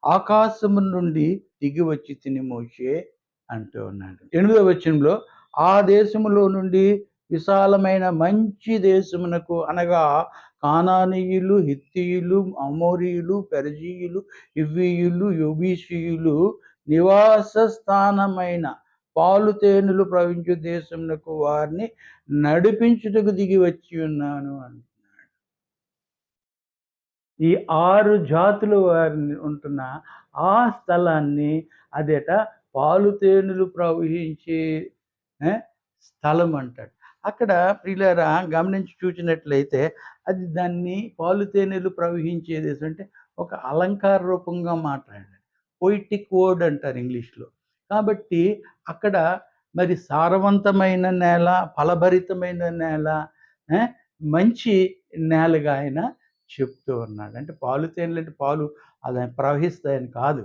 ఆకాశము నుండి దిగి వచ్చి తిని మోషే అంటూ ఉన్నాడు. 8వ వచనంలో, ఆ దేశములో నుండి విశాలమైన మంచి దేశమునకు, అనగా కానానీయులు, హిత్తీయులు, అమోరీయులు, పెరిజీయులు, హివ్వీయులు, యెబూసీయులు నివాస స్థానమైన పాలు తేనెలు ప్రవహించు దేశమునకు వారిని నడిపించుటకు దిగి వచ్చి ఉన్నాను అంటున్నాడు. ఈ 6 జాతుల వారిని ఉంటున్న ఆ స్థలాన్ని అదేట పాలు తేనెలు ప్రవహించే స్థలం అంటాడు. అక్కడ ప్రియులారా గమనించి చూసినట్లయితే అది దాన్ని పాలు తేనెలు ప్రవహించే దేశం అంటే ఒక అలంకార రూపంగా మాట్లాడాడు. పొయిటిక్ వర్డ్ అంటారు ఇంగ్లీష్లో. కాబట్టి అక్కడ మరి సారవంతమైన నేల, ఫలభరితమైన నేల, మంచి నేలగా ఆయన చెప్తూ ఉన్నాడు. అంటే పాలు తేనెలు అంటే పాలు అలా ప్రవహిస్తాయని కాదు.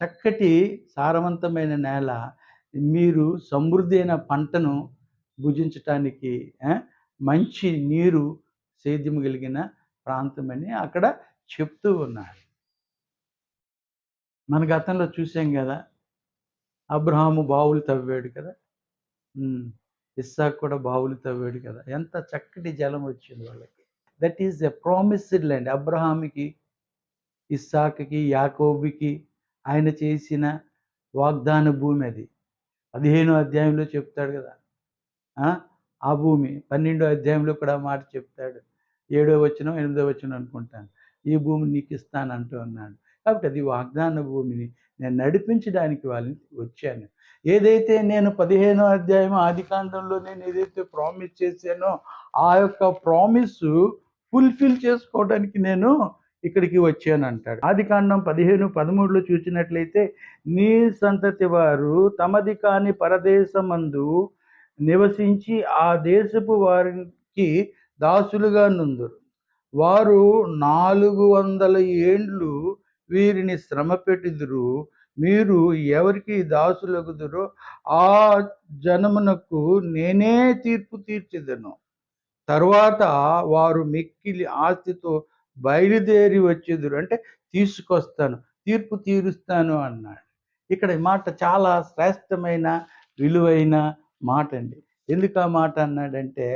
చక్కటి సారవంతమైన నేల, మీరు సమృద్ధి అయిన పంటను భుజించటానికి మంచి నీరు సేద్యం కలిగిన ప్రాంతమని అక్కడ చెప్తూ ఉన్నాడు. మన గతంలో చూసాం కదా, అబ్రహాము బావులు తవ్వాడు కదా, ఇస్సాకు కూడా బావులు తవ్వాడు కదా. ఎంత చక్కటి జలం వచ్చింది వాళ్ళకి. That is a promised land. అబ్రహాముకి, ఇస్సాకుకి, యాకోబుకి ఆయన చేసిన వాగ్దాన భూమి అది. 15వ అధ్యాయంలో చెప్తాడు కదా ఆ భూమి. 12వ అధ్యాయంలో కూడా మాట చెప్తాడు. 7వ వచనం 8వ వచనం అనుకుంటాను, ఈ భూమిని నీకు ఇస్తాను అంటూ ఉన్నాడు. కాబట్టి అది వాగ్దాన భూమిని నేను నడిపించడానికి వాళ్ళని వచ్చాను. ఏదైతే నేను 15వ అధ్యాయం ఆదికాండంలో నేను ఏదైతే ప్రామిస్ చేశానో ఆ యొక్క ప్రామిస్ ఫుల్ఫిల్ చేసుకోవడానికి నేను ఇక్కడికి వచ్చాను అంటాడు. ఆదికాండం 15:13లో చూసినట్లయితే, నీ సంతతి వారు తమది కాని పరదేశమందు నివసించి ఆ దేశపు వారికి దాసులుగా నుందురు. వారు 400 ఏండ్లు వీరిని శ్రమ పెట్టుదురు. మీరు ఎవరికి దాసులగుదురో ఆ జనమునకు నేనే తీర్పు తీర్చెదను. తరువాత వారు మిక్కిలి ఆస్తితో బయలుదేరి వచ్చేదురు. అంటే తీసుకొస్తాను, తీర్పు తీరుస్తాను అన్నాడు. ఇక్కడ ఈ మాట చాలా శ్రేష్టమైన విలువైన మాట అండి. ఎందుకు ఆ మాట అన్నాడంటే,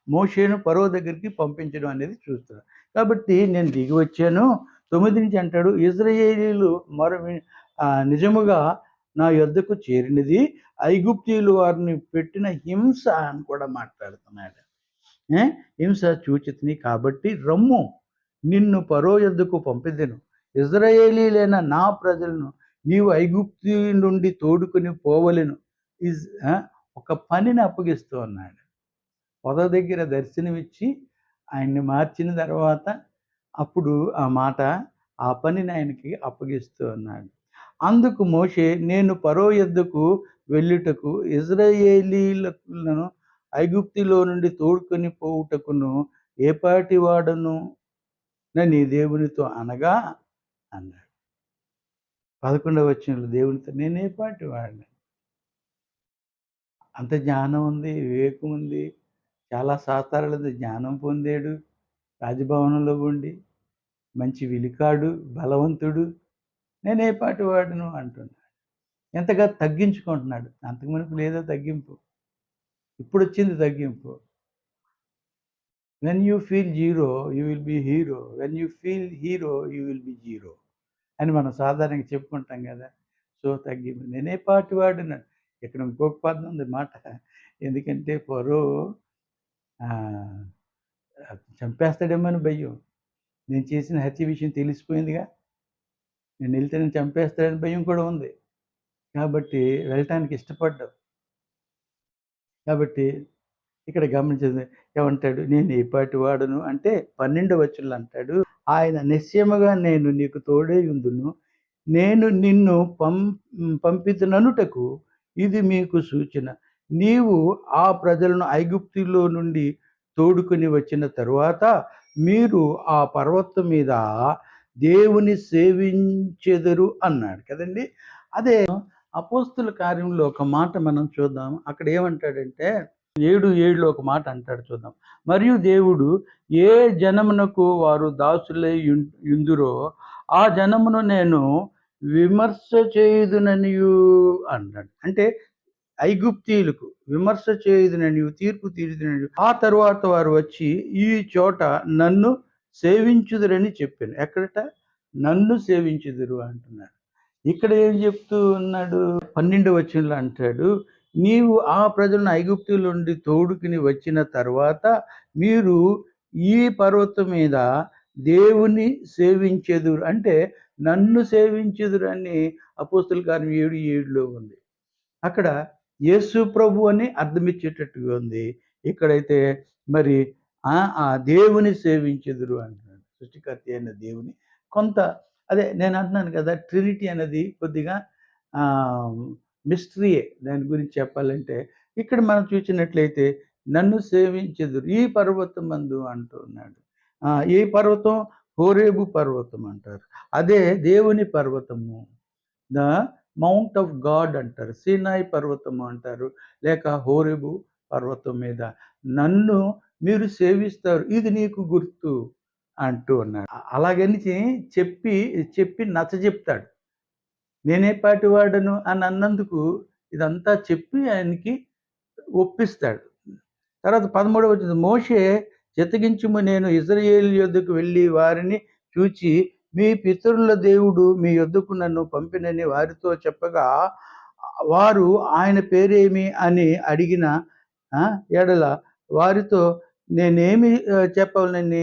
మోషేను ఫరో దగ్గరికి పంపించడం అనేది చూస్తున్నాడు. కాబట్టి నేను దిగి వచ్చాను. 9 నుంచి అంటాడు, ఇశ్రాయేలీయులు నిజముగా నా యొద్దకు చేరినది, ఐగుప్తీయులు వారిని పెట్టిన హింస అని కూడా మాట్లాడుతున్నాడు. హింస చూచితిని కాబట్టి రమ్ము, నిన్ను ఫరో యొద్దకు పంపెదను. ఇజ్రాయేలీలైన నా ప్రజలను నీవు ఐగుప్తు నుండి తోడుకొని పోవలెను. ఒక పనిని అప్పగిస్తూ ఉన్నాడు. పొద దగ్గర దర్శనమిచ్చి ఆయన్ని మార్చిన తర్వాత అప్పుడు ఆ పనిని ఆయనకి అప్పగిస్తూ ఉన్నాడు. అందుకు మోషే, నేను ఫరో యొద్దకు వెళ్ళుటకు ఇజ్రాయేలీలను ఐగుప్తులో నుండి తోడుకొని పోవుటకును ఏపాటి వాడను నీ దేవునితో అనగా అన్నాడు. 11వ వచనంలో దేవునితో నేనేపాటి వాడిని. అంత జ్ఞానం ఉంది, వివేకం ఉంది, చాలా శాస్త్రాలది జ్ఞానం పొందాడు, రాజభవనంలో ఉండి మంచి విలికాడు, బలవంతుడు, నేనేపాటి వాడును అంటున్నాడు. ఎంతగా తగ్గించుకుంటున్నాడు. అంతకు మునుపు లేదా తగ్గింపు, ఇప్పుడు వచ్చింది తగ్గింపు. When you feel zero you will be hero, when you feel hero you will be zero అని మనం సాధారణంగా చెప్పుకుంటాం కదా. సో తగ్గింపు, నేనేపాటి వాడున్నాడు. ఇక్కడ ఇంకొక పదం ఉంది మాట. ఎందుకంటే ఫరో చంపేస్తాడేమో అని భయం. నేను చేసిన హత్య విషయం తెలిసిపోయిందిగా, నేను వెళ్తే నేను చంపేస్తాడని భయం కూడా ఉంది. కాబట్టి వెళ్ళటానికి ఇష్టపడ్డావు. కాబట్టి ఇక్కడ గమనించేది ఏమంటాడు, నేను ఏపాటి వాడును అంటే 12వ వచనంలో అంటాడు, ఆయన నిశ్చయముగా నేను నీకు తోడే ఉందును, నేను నిన్ను పంపితుననుటకు ఇది మీకు సూచన. నీవు ఆ ప్రజలను ఐగుప్తులో నుండి తోడుకొని వచ్చిన తరువాత మీరు ఆ పర్వతం మీద దేవుని సేవించెదరు అన్నాడు కదండి. అదే అపోస్తుల కార్యంలో ఒక మాట మనం చూద్దాం. అక్కడ ఏమంటాడంటే 7:7లో ఒక మాట అంటాడు, చూద్దాం. మరియు దేవుడు ఏ జనమునకు వారు దాసులై యుందురో ఆ జనమును నేను విమర్శ చేయుదుననియు అన్నాడు. అంటే ఐగుప్తీయులకు విమర్శ చేయుదుననియు, తీర్పు తీరుదుననియు, ఆ తరువాత వారు వచ్చి ఈ చోట నన్ను సేవించుదురని చెప్పాను. ఎక్కడట? నన్ను సేవించుదురు అంటున్నాడు. ఇక్కడ ఏం చెప్తూ ఉన్నాడు? 12వ వచనంలో అంటాడు, నీవు ఆ ప్రజలను ఐగుప్తు నుండి తోడుకుని వచ్చిన తర్వాత మీరు ఈ పర్వతం మీద దేవుని సేవించెదురు, అంటే నన్ను సేవించెదురు అని అపోస్తుల కార్యం 7:7లో ఉంది. అక్కడ యేసు ప్రభు అని అర్థమిచ్చేటట్టుగా ఉంది. ఇక్కడైతే మరి ఆ దేవుని సేవించెదురు అంటున్నాడు. సృష్టికర్త అయిన దేవుని కొంత అదే నేను అంటున్నాను కదా, ట్రినిటీ అనేది కొద్దిగా మిస్టరీయే. దాని గురించి చెప్పాలంటే ఇక్కడ మనం చూసినట్లయితే నన్ను సేవించెదురు ఈ పర్వతం మందు అంటున్నాడు. ఈ పర్వతం హోరేబు పర్వతం అంటారు. అదే దేవుని పర్వతము, ద మౌంట్ ఆఫ్ గాడ్ అంటారు, సీనాయి పర్వతము అంటారు, లేక హోరేబు పర్వతం మీద నన్ను మీరు సేవిస్తారు, ఇది నీకు గుర్తు అంటూ ఉన్నాడు. అలాగని చెప్పి నచ్చజెప్తాడు. నేనేపాటి వాడను అని అన్నందుకు ఇదంతా చెప్పి ఆయనకి ఒప్పిస్తాడు. తర్వాత 13వ వచనం, మోషే చిత్తగించుము, నేను ఇశ్రాయేలు యొద్దకు వెళ్ళి వారిని చూచి మీ పితరుల దేవుడు మీ యొద్దకు నన్ను పంపినని వారితో చెప్పగా వారు ఆయన పేరేమి అని అడిగిన ఎడల వారితో నేనేమి చెప్పాలని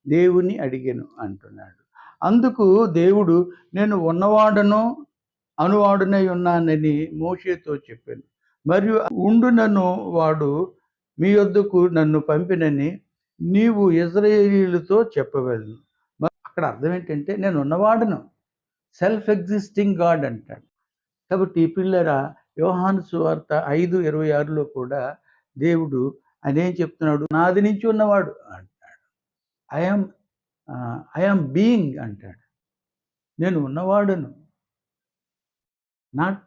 దేవుని అడిగాను అంటున్నాడు. అందుకు దేవుడు నేను ఉన్నవాడను అనువాడునై ఉన్నానని మోషేతో చెప్పాను. మరియు ఉండునను వాడు మీ యొద్దకు నన్ను పంపినని నీవు ఇశ్రాయేలీయులతో చెప్పవలెను. అక్కడ అర్థం ఏంటంటే నేను ఉన్నవాడను, సెల్ఫ్ ఎగ్జిస్టింగ్ గాడ్ అంటాడు. కాబట్టి పిల్లరా, యోహాను సువార్త 5:26లో కూడా దేవుడు అదేం చెప్తున్నాడు, నాది నుంచి ఉన్నవాడు అంటాడు. ఐఎమ్ బీయింగ్ అంటాడు. నేను ఉన్నవాడను, నాట్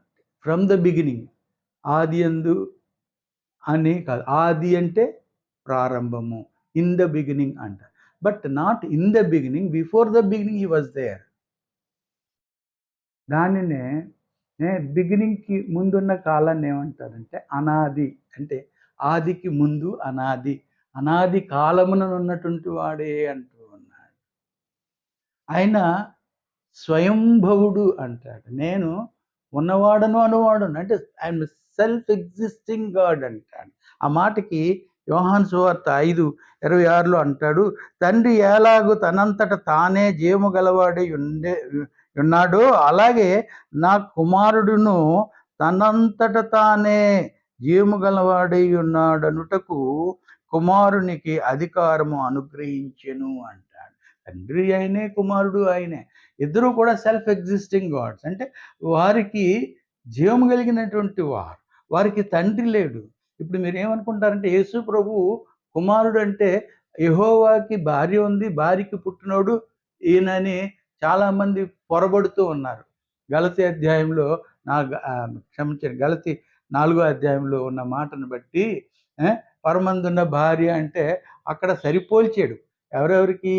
ఫ్రమ్ ద బిగినింగ్, ఆది యందు అని కాదు. ఆది అంటే ప్రారంభము, ఇన్ ద బిగినింగ్ అంట. But not in the beginning, before the beginning he was there. దానినే బిగినింగ్కి ముందున్న కాలాన్ని ఏమంటారంటే అనాది. అంటే ఆదికి ముందు అనాది, అనాది కాలమున ఉన్నటువంటి వాడే అంటూ ఉన్నాడు. ఆయన స్వయంభవుడు అంటాడు. నేను ఉన్నవాడను అనువాడను అంటే ఐఎమ్ సెల్ఫ్ ఎగ్జిస్టింగ్ గాడ్ అంటాడు. ఆ మాటకి యోహాను సువార్త 5:26లో అంటాడు, తండ్రి ఎలాగూ తనంతట తానే జీవము గలవాడై ఉన్నాడో అలాగే నా కుమారుడును తనంతట తానే జీవము గలవాడై ఉన్నాడనుటకు కుమారునికి అధికారము అనుగ్రహించెను అంటాడు. తండ్రి ఆయనే, కుమారుడు ఆయనే, ఇద్దరూ కూడా సెల్ఫ్ ఎగ్జిస్టింగ్ గాడ్స్. అంటే వారికి జీవము కలిగినటువంటి వారికి తండ్రి లేడు. ఇప్పుడు మీరు ఏమనుకుంటారంటే యేసు ప్రభు కుమారుడు అంటే యెహోవాకి భార్య ఉంది, భార్యకి పుట్టినోడు ఈయనని చాలామంది పొరబడుతూ ఉన్నారు. గలతీ అధ్యాయంలో క్షమించండి, గలతీ 4వ అధ్యాయంలో ఉన్న మాటను బట్టి పరమందున్న భార్య అంటే అక్కడ సరిపోల్చాడు. ఎవరెవరికి?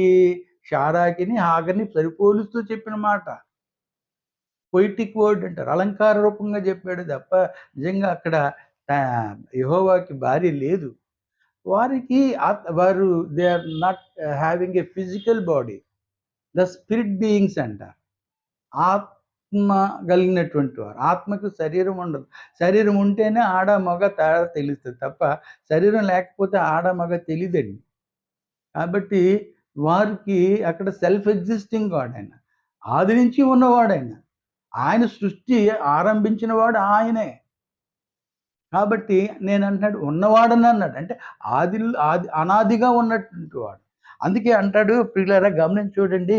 షారాకిని, హాగర్ని సరిపోలుస్తూ చెప్పిన మాట. పొయిటిక్ వర్డ్ అంటారు, అలంకార రూపంగా చెప్పాడు తప్ప నిజంగా అక్కడ యెహోవాకి భార్య లేదు. వారికి వారు they are not having a physical body, the spirit beings అంట. ఆత్మ కలిగినటువంటి వారు. ఆత్మకు శరీరం ఉండదు. శరీరం ఉంటేనే ఆడ మగ తేడా తెలుస్తుంది తప్ప శరీరం లేకపోతే ఆడ మగ తెలియదండి. కాబట్టి వారికి అక్కడ సెల్ఫ్ ఎగ్జిస్టింగ్ గాడ్ ఆయన, ఆది నుంచి ఉన్నవాడైన ఆయన సృష్టి ఆరంభించిన వాడు ఆయనే. కాబట్టి నేను అంటాడు ఉన్నవాడని అన్నాడు, అంటే ఆది అనాదిగా ఉన్నటువంటి వాడు. అందుకే అంటాడు ప్రియులారా, గమనించి చూడండి,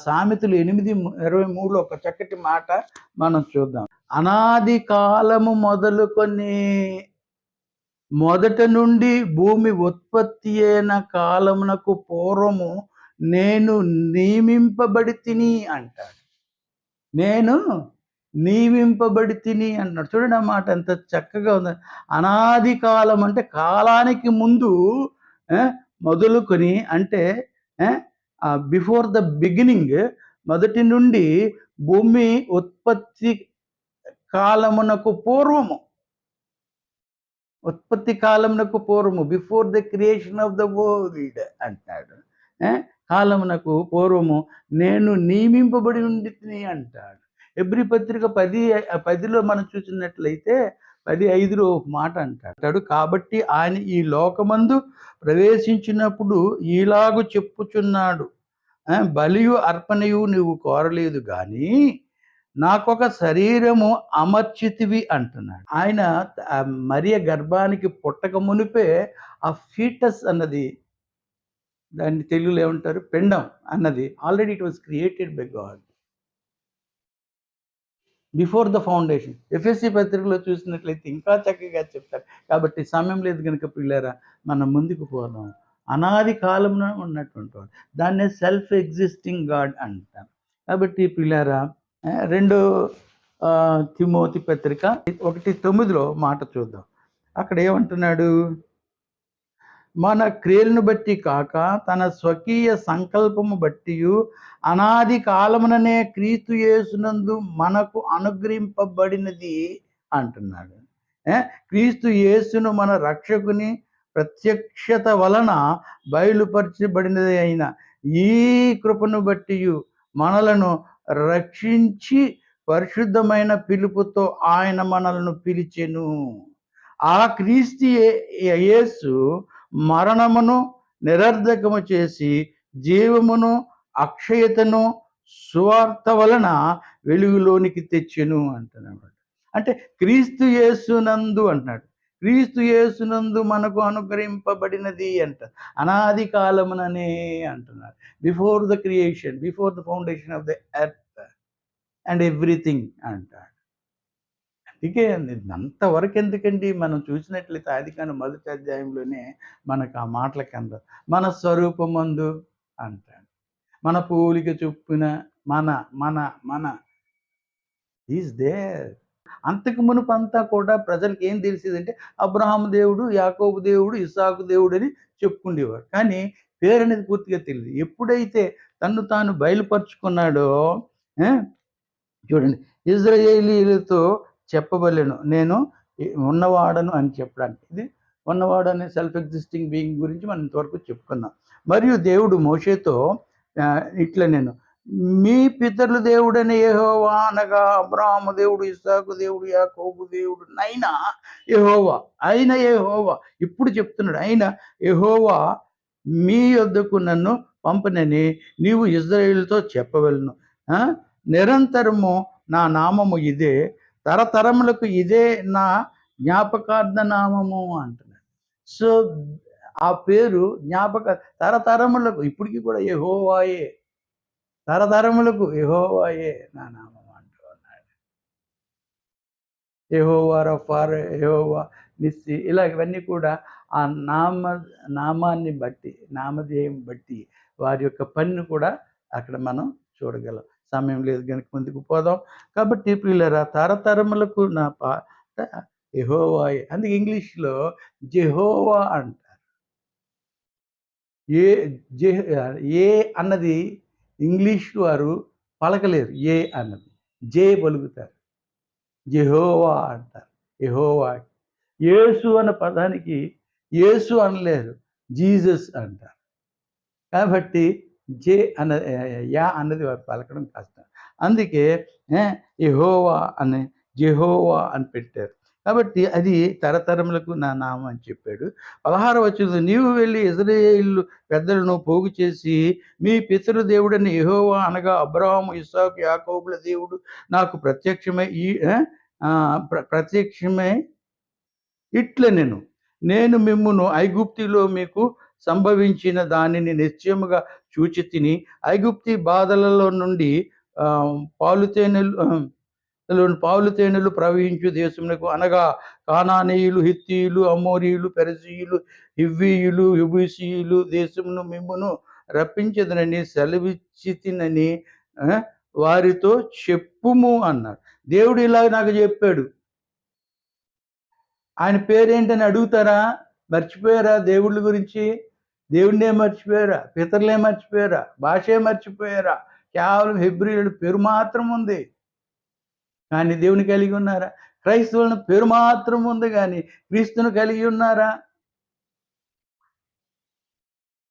సామెతలు 8:23లో ఒక చక్కటి మాట మనం చూద్దాం. అనాది కాలము మొదలుకొని మొదట నుండి భూమి ఉత్పత్తి అయిన కాలమునకు పూర్వము నేను నియమింపబడి తిని అంటాడు. నేను నియమింపబడి తిని అన్నాడు. చూడండి ఆ మాట ఎంత చక్కగా ఉంది. అనాది కాలం అంటే కాలానికి ముందు మొదలుకొని, అంటే బిఫోర్ ద బిగినింగ్, మొదటి నుండి భూమి ఉత్పత్తి కాలమునకు పూర్వము, ఉత్పత్తి కాలమునకు పూర్వము, before the creation of the world అంటాడు. కాలమునకు పూర్వము నేను నియమింపబడి ఉండితిని అంటాడు. ఎబ్రీ పత్రిక 10:10లో మనం చూసినట్లయితే 10:5లో ఒక మాట అంటాడు, కాబట్టి ఆయన ఈ లోకమందు ప్రవేశించినప్పుడు ఈలాగు చెప్పుచున్నాడు, బలియు అర్పణయు నువ్వు కోరలేదు కానీ నాకొక శరీరము అమర్చితివి అంటున్నాడు. ఆయన మరియ గర్భానికి పుట్టక మునిపే ఆ ఫీటస్ అన్నది, దాన్ని తెలుగులో ఏమంటారు, పిండం అన్నది already it was created by God before the foundation. FSC పత్రికలో చూసినట్లయితే ఇంకా చక్కగా చెప్తారు. కాబట్టి సమయం లేదు కనుక పిల్లరా మనం ముందుకు పోదాం. అనాది కాలంలో ఉన్నటువంటి వాడు, దాన్నే సెల్ఫ్ ఎగ్జిస్టింగ్ గాడ్ అంటారు. కాబట్టి పిల్లరా 2 తిమోతి పత్రిక 1:9లో మాట చూద్దాం. అక్కడ ఏమంటున్నాడు, మన క్రియలను బట్టి కాక తన స్వకీయ సంకల్పము బట్టి అనాది కాలముననే క్రీస్తు యేసునందు మనకు అనుగ్రహింపబడినది అంటున్నాడు. క్రీస్తు యేసును మన రక్షకుని ప్రత్యక్షత వలన బయలుపరచబడినది అయిన ఈ కృపను బట్టి మనలను రక్షించి పరిశుద్ధమైన పిలుపుతో ఆయన మనలను పిలిచెను. ఆ క్రీస్తు యేసు మరణమును నిరర్ధకము చేసి జీవమును అక్షయతను సువార్త వలన వెలుగులోనికి తెచ్చెను అంటున్నాడు. అంటే క్రీస్తు యేసునందు అంటున్నాడు, క్రీస్తు యేసునందు మనకు అనుగ్రహింపబడినది అంట, అనాది కాలముననే అంటున్నాడు. Before the creation, before the foundation of the earth and everything అంటాడు. అందుకే అంతవరకు ఎందుకండి, మనం చూసినట్లయితే ఆదికాండం 1వ అధ్యాయంలోనే మనకు ఆ మాటలకి అందదు. మన స్వరూపమందు అంటాడు, మన పోలిక చొప్పున మన మన మన ఈజ్ దేర్. అంతకు మునుపంతా కూడా ప్రజలకు ఏం తెలిసేదంటే అబ్రహాము దేవుడు, యాకోబు దేవుడు, ఇస్సాకు దేవుడు అని చెప్పుకునేవారు. కానీ పేరు అనేది పూర్తిగా తెలియదు. ఎప్పుడైతే తన్ను తాను బయలుపరుచుకున్నాడో చూడండి, ఇజ్రాయేలీలతో చెప్పబడెను నేను ఉన్నవాడను అని చెప్పడానికి. ఇది ఉన్నవాడు అనే సెల్ఫ్ ఎగ్జిస్టింగ్ బీయింగ్ గురించి మనం ఇంతవరకు చెప్పుకున్నాం. మరియు దేవుడు మోషేతో ఇట్లా నేను మీ పితరుల దేవుడైన యెహోవా అనగా అబ్రాహాము దేవుడు, ఇస్సాకు దేవుడు, యాకోబు దేవుడు నైనా యెహోవా, అయిన యెహోవా ఇప్పుడు చెప్తున్నాడు. అయిన యెహోవా మీ యొద్దకు నన్ను పంపనని నీవు ఇశ్రాయేలుతో చెప్పవలెను. ఆ! నిరంతరము నా నామము ఇదే, తరతరములకు ఇదే నా జ్ఞాపకార్థ నామము అంటున్నాడు. సో, ఆ పేరు తరతరములకు ఇప్పటికి కూడా యెహోవాయే. తరతరములకు యెహోవాయే నా నామం అంటూ ఉన్నాడు. యెహోవా రఫా, యెహోవా నిస్సి, ఇలా ఇవన్నీ కూడా ఆ నామ నామాన్ని బట్టి, నామధేయం బట్టి వారి యొక్క పనిని కూడా అక్కడ మనం చూడగలం. సమయం లేదు గనుక ముందుకు పోదాం. కాబట్టి ప్రియులారా, తరతరములకు నా పాట యెహోవాయే. అందుకే ఇంగ్లీష్‌లో జెహోవా అంటారు. ఏ జె ఏ అన్నది ఇంగ్లీష్ వారు పలకలేరు. ఏ అన్నది. జే పలుకుతారు. యెహోవా అంటారు. యెహోవా. యేసు అన్న పదానికి యేసు అనలేరు. జీసస్ అంటారు. కాబట్టి యా అన్నది వారు పలకడం కష్టం. అందుకే యెహోవా అని జెహోవా అని పెట్టారు. కాబట్టి అది తరతరములకు నా నామం అని చెప్పాడు. 16వ వచనంలో నీవు వెళ్లి ఇశ్రాయేలు పెద్దలను పోగు చేసి మీ పితరుల దేవుడైన యెహోవా అనగా అబ్రాహాము, ఇస్సాకు, యాకోబుల దేవుడు నాకు ప్రత్యక్షమై ప్రత్యక్షమై ఇట్లనెను, నేను మిమ్మును ఐగుప్తులో మీకు సంభవించిన దానిని నిశ్చయముగా చూచితిని. ఐగుప్తు బాధలలో నుండి పాలు తేనెలు పాలు తేనెలు ప్రవహించు దేశమునకు అనగా కానానీయులు, హిత్తీయులు, అమోరీయులు, పెరిజీయులు, హివ్వీయులు, యెబూసీయులు దేశమును మిమ్మును రప్పించెదనని సెలవిచ్చితినని వారితో చెప్పుము అన్నాడు. దేవుడు ఇలాగ నాకు చెప్పాడు. ఆయన పేరేంటని అడుగుతారా? మర్చిపోయారా దేవుళ్ళ గురించి? దేవుడినే మర్చిపోయారా? పితరులే మర్చిపోయారా? భాషే మర్చిపోయారా? కేవలం హెబ్రీయుల పేరు మాత్రం ఉంది. కానీ దేవుని కలిగి ఉన్నారా? క్రైస్తవులను పేరు మాత్రం ఉంది గానీ క్రీస్తును కలిగి ఉన్నారా?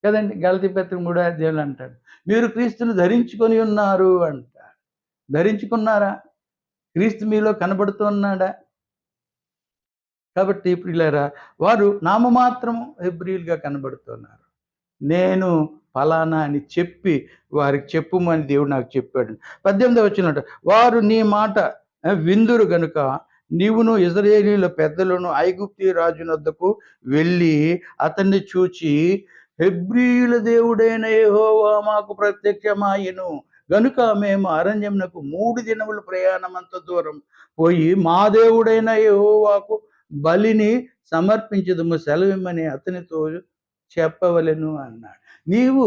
కదండీ! గలతీ పత్రిక 3వ అధ్యాయంలో అంటాడు. మీరు క్రీస్తును ధరించుకొని ఉన్నారు అంటాడు. ధరించుకున్నారా? క్రీస్తు మీలో కనబడుతూ ఉన్నాడా? కాబట్టి ప్రియులారా, వారు నామమాత్రము హెబ్రీయులుగా కనబడుతున్నారు. నేను ఫలానా అని చెప్పి వారికి చెప్పుమని దేవుడు నాకు చెప్పాడు. 18వ వచనమంట, వారు నీ మాట విందురు గనుక నీవును ఇశ్రాయేలీయుల పెద్దలను ఐగుప్తు రాజునొద్దకు వెళ్ళి అతన్ని చూచి హెబ్రీయుల దేవుడైన యెహోవా మాకు ప్రత్యక్షమాయెను గనుక మేము అరణ్యమునకు 3 దినముల ప్రయాణమంత దూరం పోయి మా దేవుడైన యెహోవాకు బలిని సమర్పించదుము సెలవిమ్మని అతనితో చెప్పవలెను అన్నాడు. నీవు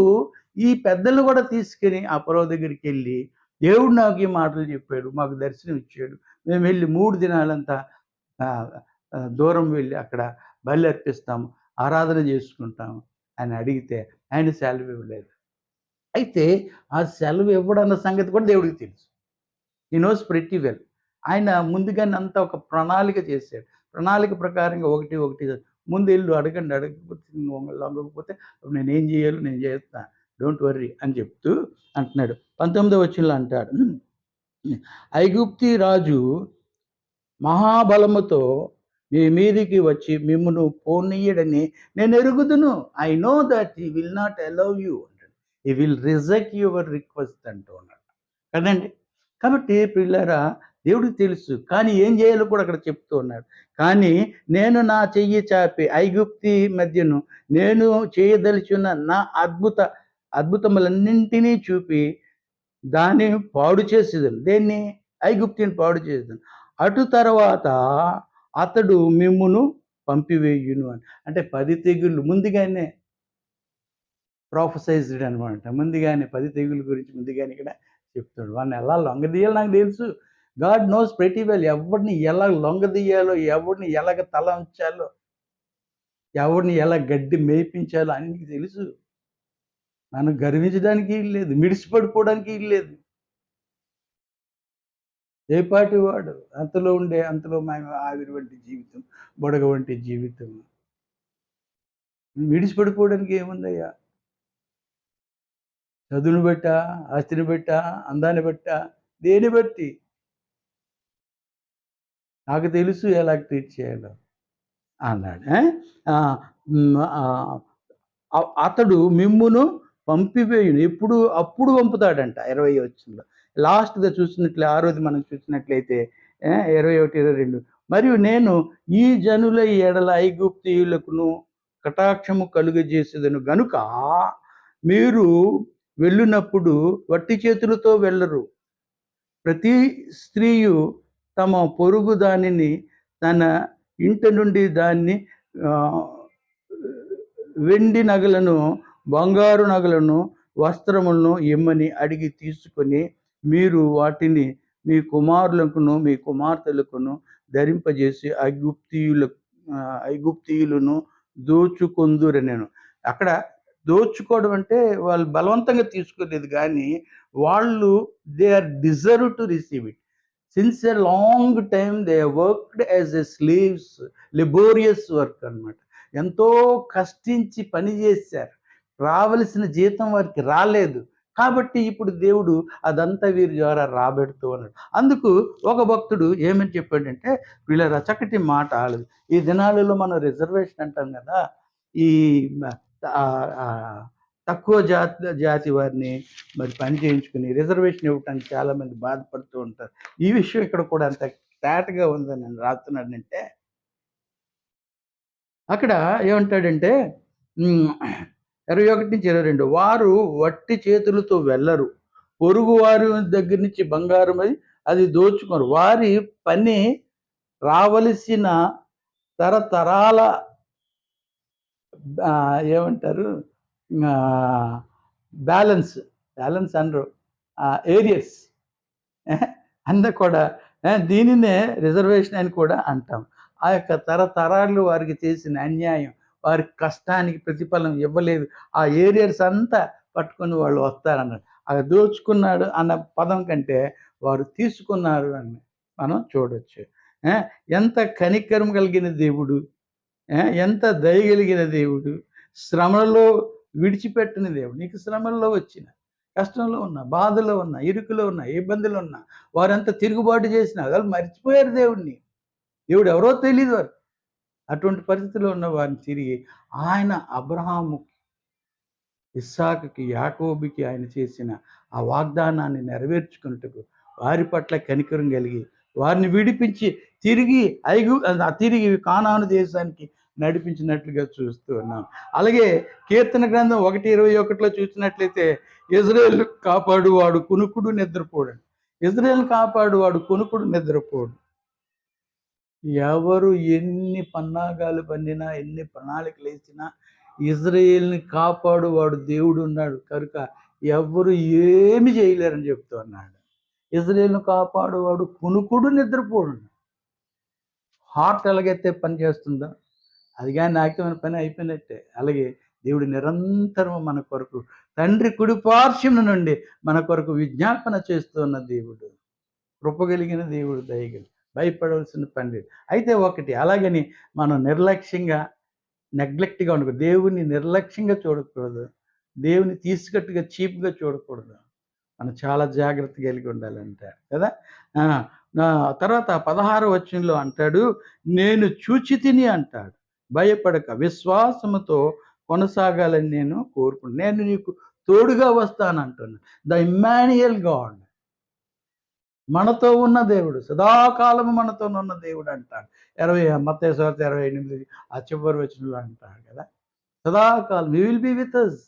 ఈ పెద్దలు కూడా తీసుకొని ఆ పొరవ దగ్గరికెళ్ళి, దేవుడు నాకు ఈ మాటలు చెప్పాడు. మాకు దర్శనం ఇచ్చాడు. మేము వెళ్లి 3 దినాలంతా ఆహ్, దూరం వెళ్లి అక్కడ బలి అర్పిస్తాము, ఆరాధన చేసుకుంటాము అని అడిగితే ఆయన సెలవు ఇవ్వలేదు. అయితే ఆ సెలవు ఇవ్వడన్న సంగతి కూడా దేవుడికి తెలుసు. హి నోస్ ప్రిటీ వెల్. ఆయన ముందుగానే అంతా ఒక ప్రణాళిక చేశాడు. ప్రణాళిక ప్రకారంగా ఒకటి ముందెళ్ళు అడగండి. అడగకపోతే లొంగకపోతే నేనేం చేయాలో నేను చేస్తా. డోంట్ వర్రీ అని చెప్తూ అంటున్నాడు. 19వ వచనంలో అంటాడు. ఐగుప్తీ రాజు మహాబలముతో మీ మీదికి వచ్చి మిమ్మును పోనీయడని నేను ఎరుగుదును. I know that he will not allow you అంటాడు. He will reject your request అంటూ ఉన్నాడు. కదండీ! కాబట్టి ప్రియులారా, దేవుడికి తెలుసు. కానీ ఏం చేయాలో కూడా అక్కడ చెప్తూ ఉన్నాడు. కానీ నేను నా చెయ్యి చాపి ఐగుప్తీ మధ్యను నేను చేయదలిచున్న నా అద్భుతములన్నింటినీ చూపి దాన్ని పాడు చేసేదను. దేన్ని? ఐగుప్తుని పాడు చేసేదను. అటు తర్వాత అతడు మిమ్మును పంపివేయును అని. అంటే 10 తెగుళ్ళు ముందుగానే ప్రొఫెసైజ్డ్ అనమాట. ముందుగానే 10 తెగుల గురించి ముందుగానే ఇక్కడ చెప్తాడు. వాడిని ఎలా లొంగదీయాలో నాకు తెలుసు. God knows pretty well. ఎవడిని ఎలా లొంగదీయాలో, ఎవడిని ఎలాగ తల ఉంచాలో, ఎవడిని ఎలా గడ్డి మేపించాలో అన్నీ తెలుసు. మనం గర్వించడానికి ఈల్లేదు. మిడిసిపడిపోవడానికి ఈల్లేదు. ఏ పాటి వాడు అంతలో ఆవిరి వంటి జీవితం, బుడగ వంటి జీవితం. మిడిసిపడిపోవడానికి ఏముందయ్యా? చదువుని బట్టా, ఆస్తిని బట్టా, అందాన్ని బట్టా, దేన్ని బట్టి? నాకు తెలుసు ఎలా ట్రీట్ చేయాలో అన్నాడు. ఆహ్, హ్మ్. అతడు మిమ్మును పంపివేయును. అప్పుడు పంపుతాడంట 20 వచనంలో. లాస్ట్‌గా చూసినట్లే ఆరోది మనం చూసినట్లయితే 21, 22 మరియు నేను ఈ జనుల ఎడల ఐగుప్తీయులకును కటాక్షము కలుగజేసేదను గనుక మీరు వెళ్ళునప్పుడు వట్టి చేతులతో వెళ్ళరు. ప్రతి స్త్రీయు తమ పొరుగు దానిని తన ఇంట నుండి దాన్ని ఆహ్, వెండి నగలను, బంగారు నగలను, వస్త్రములను ఇమ్మని అడిగి తీసుకొని మీరు వాటిని మీ కుమారులకును, మీ కుమార్తెలకును ధరింపజేసి ఐగుప్తీయులను దోచుకొందురనెను. అక్కడ దోచుకోవడం అంటే వాళ్ళు బలవంతంగా తీసుకోలేదు గానీ, వాళ్ళు they are deserve to receive it. Since a long time they worked as a slaves, laborious work అన్నమాట. ఎంతో కష్టించి పని చేశారు. రావలసిన జీతం వారికి రాలేదు. కాబట్టి ఇప్పుడు దేవుడు అదంతా వీరి ద్వారా రాబెడుతూ ఉన్నాడు. అందుకు ఒక భక్తుడు ఏమని చెప్పాడంటే, వీళ్ళ చక్కటి మాట ఈ దినాలలో మనం రిజర్వేషన్ అంటాం కదా! ఈ మ ఆహ్, ఆహ్, తక్కువ జాతి వారిని మరి పని చేయించుకొని రిజర్వేషన్ ఇవ్వటానికి చాలామంది బాధపడుతూ ఉంటారు. ఈ విషయం ఇక్కడ కూడా అంత తేటగా ఉందని నేను రాస్తున్నానంటే అక్కడ ఏమంటాడంటే హ్మ్. 21-22 వారు వట్టి చేతులతో వెళ్ళరు. పొరుగువారి దగ్గర నుంచి బంగారమై అది దోచుకోరు. వారి పని రావలసిన తరతరాల ఏమంటారు ఆహ్, బ్యాలెన్స్, బ్యాలెన్స్ అనరు. ఏరియర్స్ అంతా కూడా దీనినే రిజర్వేషన్ అని కూడా అంటాం. ఆ యొక్క తరతరాలు వారికి చేసిన అన్యాయం, వారి కష్టానికి ప్రతిఫలం ఇవ్వలేదు. ఆ ఏరియర్స్ అంతా పట్టుకొని వాళ్ళు వస్తారన్నాడు. అది దోచుకున్నాడు అన్న పదం కంటే వారు తీసుకున్నారు అని మనం చూడొచ్చు. ఆ! ఎంత కనికరం కలిగిన దేవుడు. ఎంత దయగలిగిన దేవుడు. శ్రమలలో విడిచిపెట్టని దేవుడు. నీకు శ్రమల్లో వచ్చిన, కష్టంలో ఉన్నా, బాధలో ఉన్నా, ఇరుకులో ఉన్నా, ఇబ్బందులో ఉన్నా, వారంతా తిరుగుబాటు చేసినా వాళ్ళు మర్చిపోయారు దేవుడిని. దేవుడు ఎవరో తెలీదు వారు. అటువంటి పరిస్థితిలో ఉన్న వారిని తిరిగి ఆయన అబ్రహాముకి, ఇస్సాకుకి, యాకోబుకి ఆయన చేసిన ఆ వాగ్దానాన్ని నెరవేర్చుకొనుటకు వారి పట్ల కనికరం కలిగి వారిని విడిపించి తిరిగి తిరిగి కానాను దేశానికి నడిపించినట్లుగా చూస్తూ ఉన్నాం. అలాగే కీర్తన గ్రంథం 1:21లో చూసినట్లయితే ఇజ్రాయేలు కాపాడువాడు కునుకుడు నిద్రపోడండి. ఇజ్రాయేలుని కాపాడువాడు కునుకుడు నిద్రపోడు. ఎవరు ఎన్ని పన్నాగాలు పన్నినా, ఎన్ని ప్రణాళికలేసినా ఇజ్రాయేల్‌ని కాపాడువాడు దేవుడున్నాడు కనుక ఎవ్వరు ఏమి చేయలేరని చెప్తూ ఉన్నాడు. ఇజ్రాయేల్‌ని కాపాడువాడు కునుకుడు నిద్రపోడు. హార్ట్ ఎలాగైతే పని చేస్తుందో, అది గాని యాక్టివమైన పని అయిపోయినట్టే. అలాగే దేవుడు నిరంతరం మన కొరకు తండ్రి కుడి పార్శ్వము నుండి మన కొరకు విజ్ఞాపన చేస్తూ ఉన్న దేవుడు. కృప కలిగిన దేవుడు, దయగలి భయపడవలసిన పని లేదు. అయితే ఒకటి అలాగని మనం నిర్లక్ష్యంగా, నెగ్లెక్ట్‌గా ఉండకూడదు. దేవుడిని నిర్లక్ష్యంగా చూడకూడదు. దేవుని తీసుకట్టుగా చీప్‌గా చూడకూడదు. మనం చాలా జాగ్రత్త కలిగి ఉండాలంటాడు కదా! ఆ! తర్వాత 16వ వచనంలో అంటాడు, నేను చూచితిని అంటాడు. భయపడక విశ్వాసముతో కొనసాగాలని నేను కోరుకుంటున్నాను. నేను నీకు తోడుగా వస్తానంటున్నాను. The Immanuel God. మనతో ఉన్న దేవుడు. సదాకాలము మనతోనున్న దేవుడు అంటాడు. మత్తయి సువార్త 28 ఆ చివరి వచనంలో అంటాడు కదా! సదాకాలం he will be with us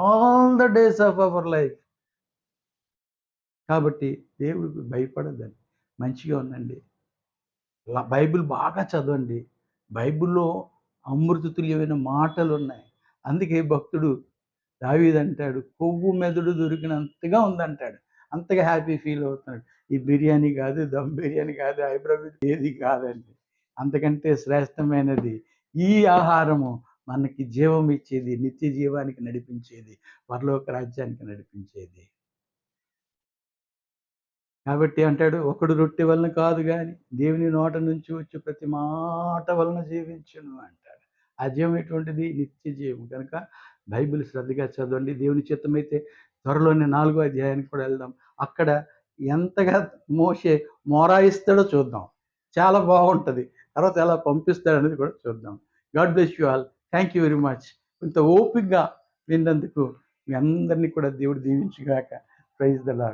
all the days of our life. కాబట్టి దేవుడికి భయపడొద్దండి. మంచిగా ఉండండి. బైబిల్ బాగా చదవండి. బైబిల్‌లో అమృత తుల్యమైన మాటలున్నాయి. అందుకే భక్తుడు దావీదంటాడు, కొవ్వు మెదడు దొరికినంతగా ఉందంటాడు. అంతగా హ్యాపీ ఫీల్ అవుతున్నాడు. ఈ బిర్యానీ కాదు, దమ్ బిర్యానీ కాదు, హైదరాబాద్ ఏది కాదండి. అంతకంటే శ్రేష్టమైనది ఈ ఆహారము మనకి జీవం ఇచ్చేది, నిత్య జీవానికి నడిపించేది, పరలోక రాజ్యానికి నడిపించేది. కాబట్టి అంటాడు, ఒకడు రొట్టె వలన కాదు గాని, దేవుని నోట నుంచి వచ్చే ప్రతి మాట వలన జీవించును అంటాడు. ఆ జీవం ఎటువంటిది? నిత్య జీవం. కనుక బైబిల్ శ్రద్ధగా చదవండి. దేవుని చిత్తమైతే త్వరలోనే 4వ అధ్యాయానికి కూడా వెళ్దాం. అక్కడ ఎంతగా మోషే మొరాయిస్తాడో చూద్దాం. చాలా బాగుంటది. తర్వాత ఎలా పంపిస్తాడనేది కూడా చూద్దాం. God bless you all. Thank you very much. ఇంత ఓపికగా విన్నందుకు మీ అందరినీ కూడా దేవుడు దీవించుగాక. Praise the lord.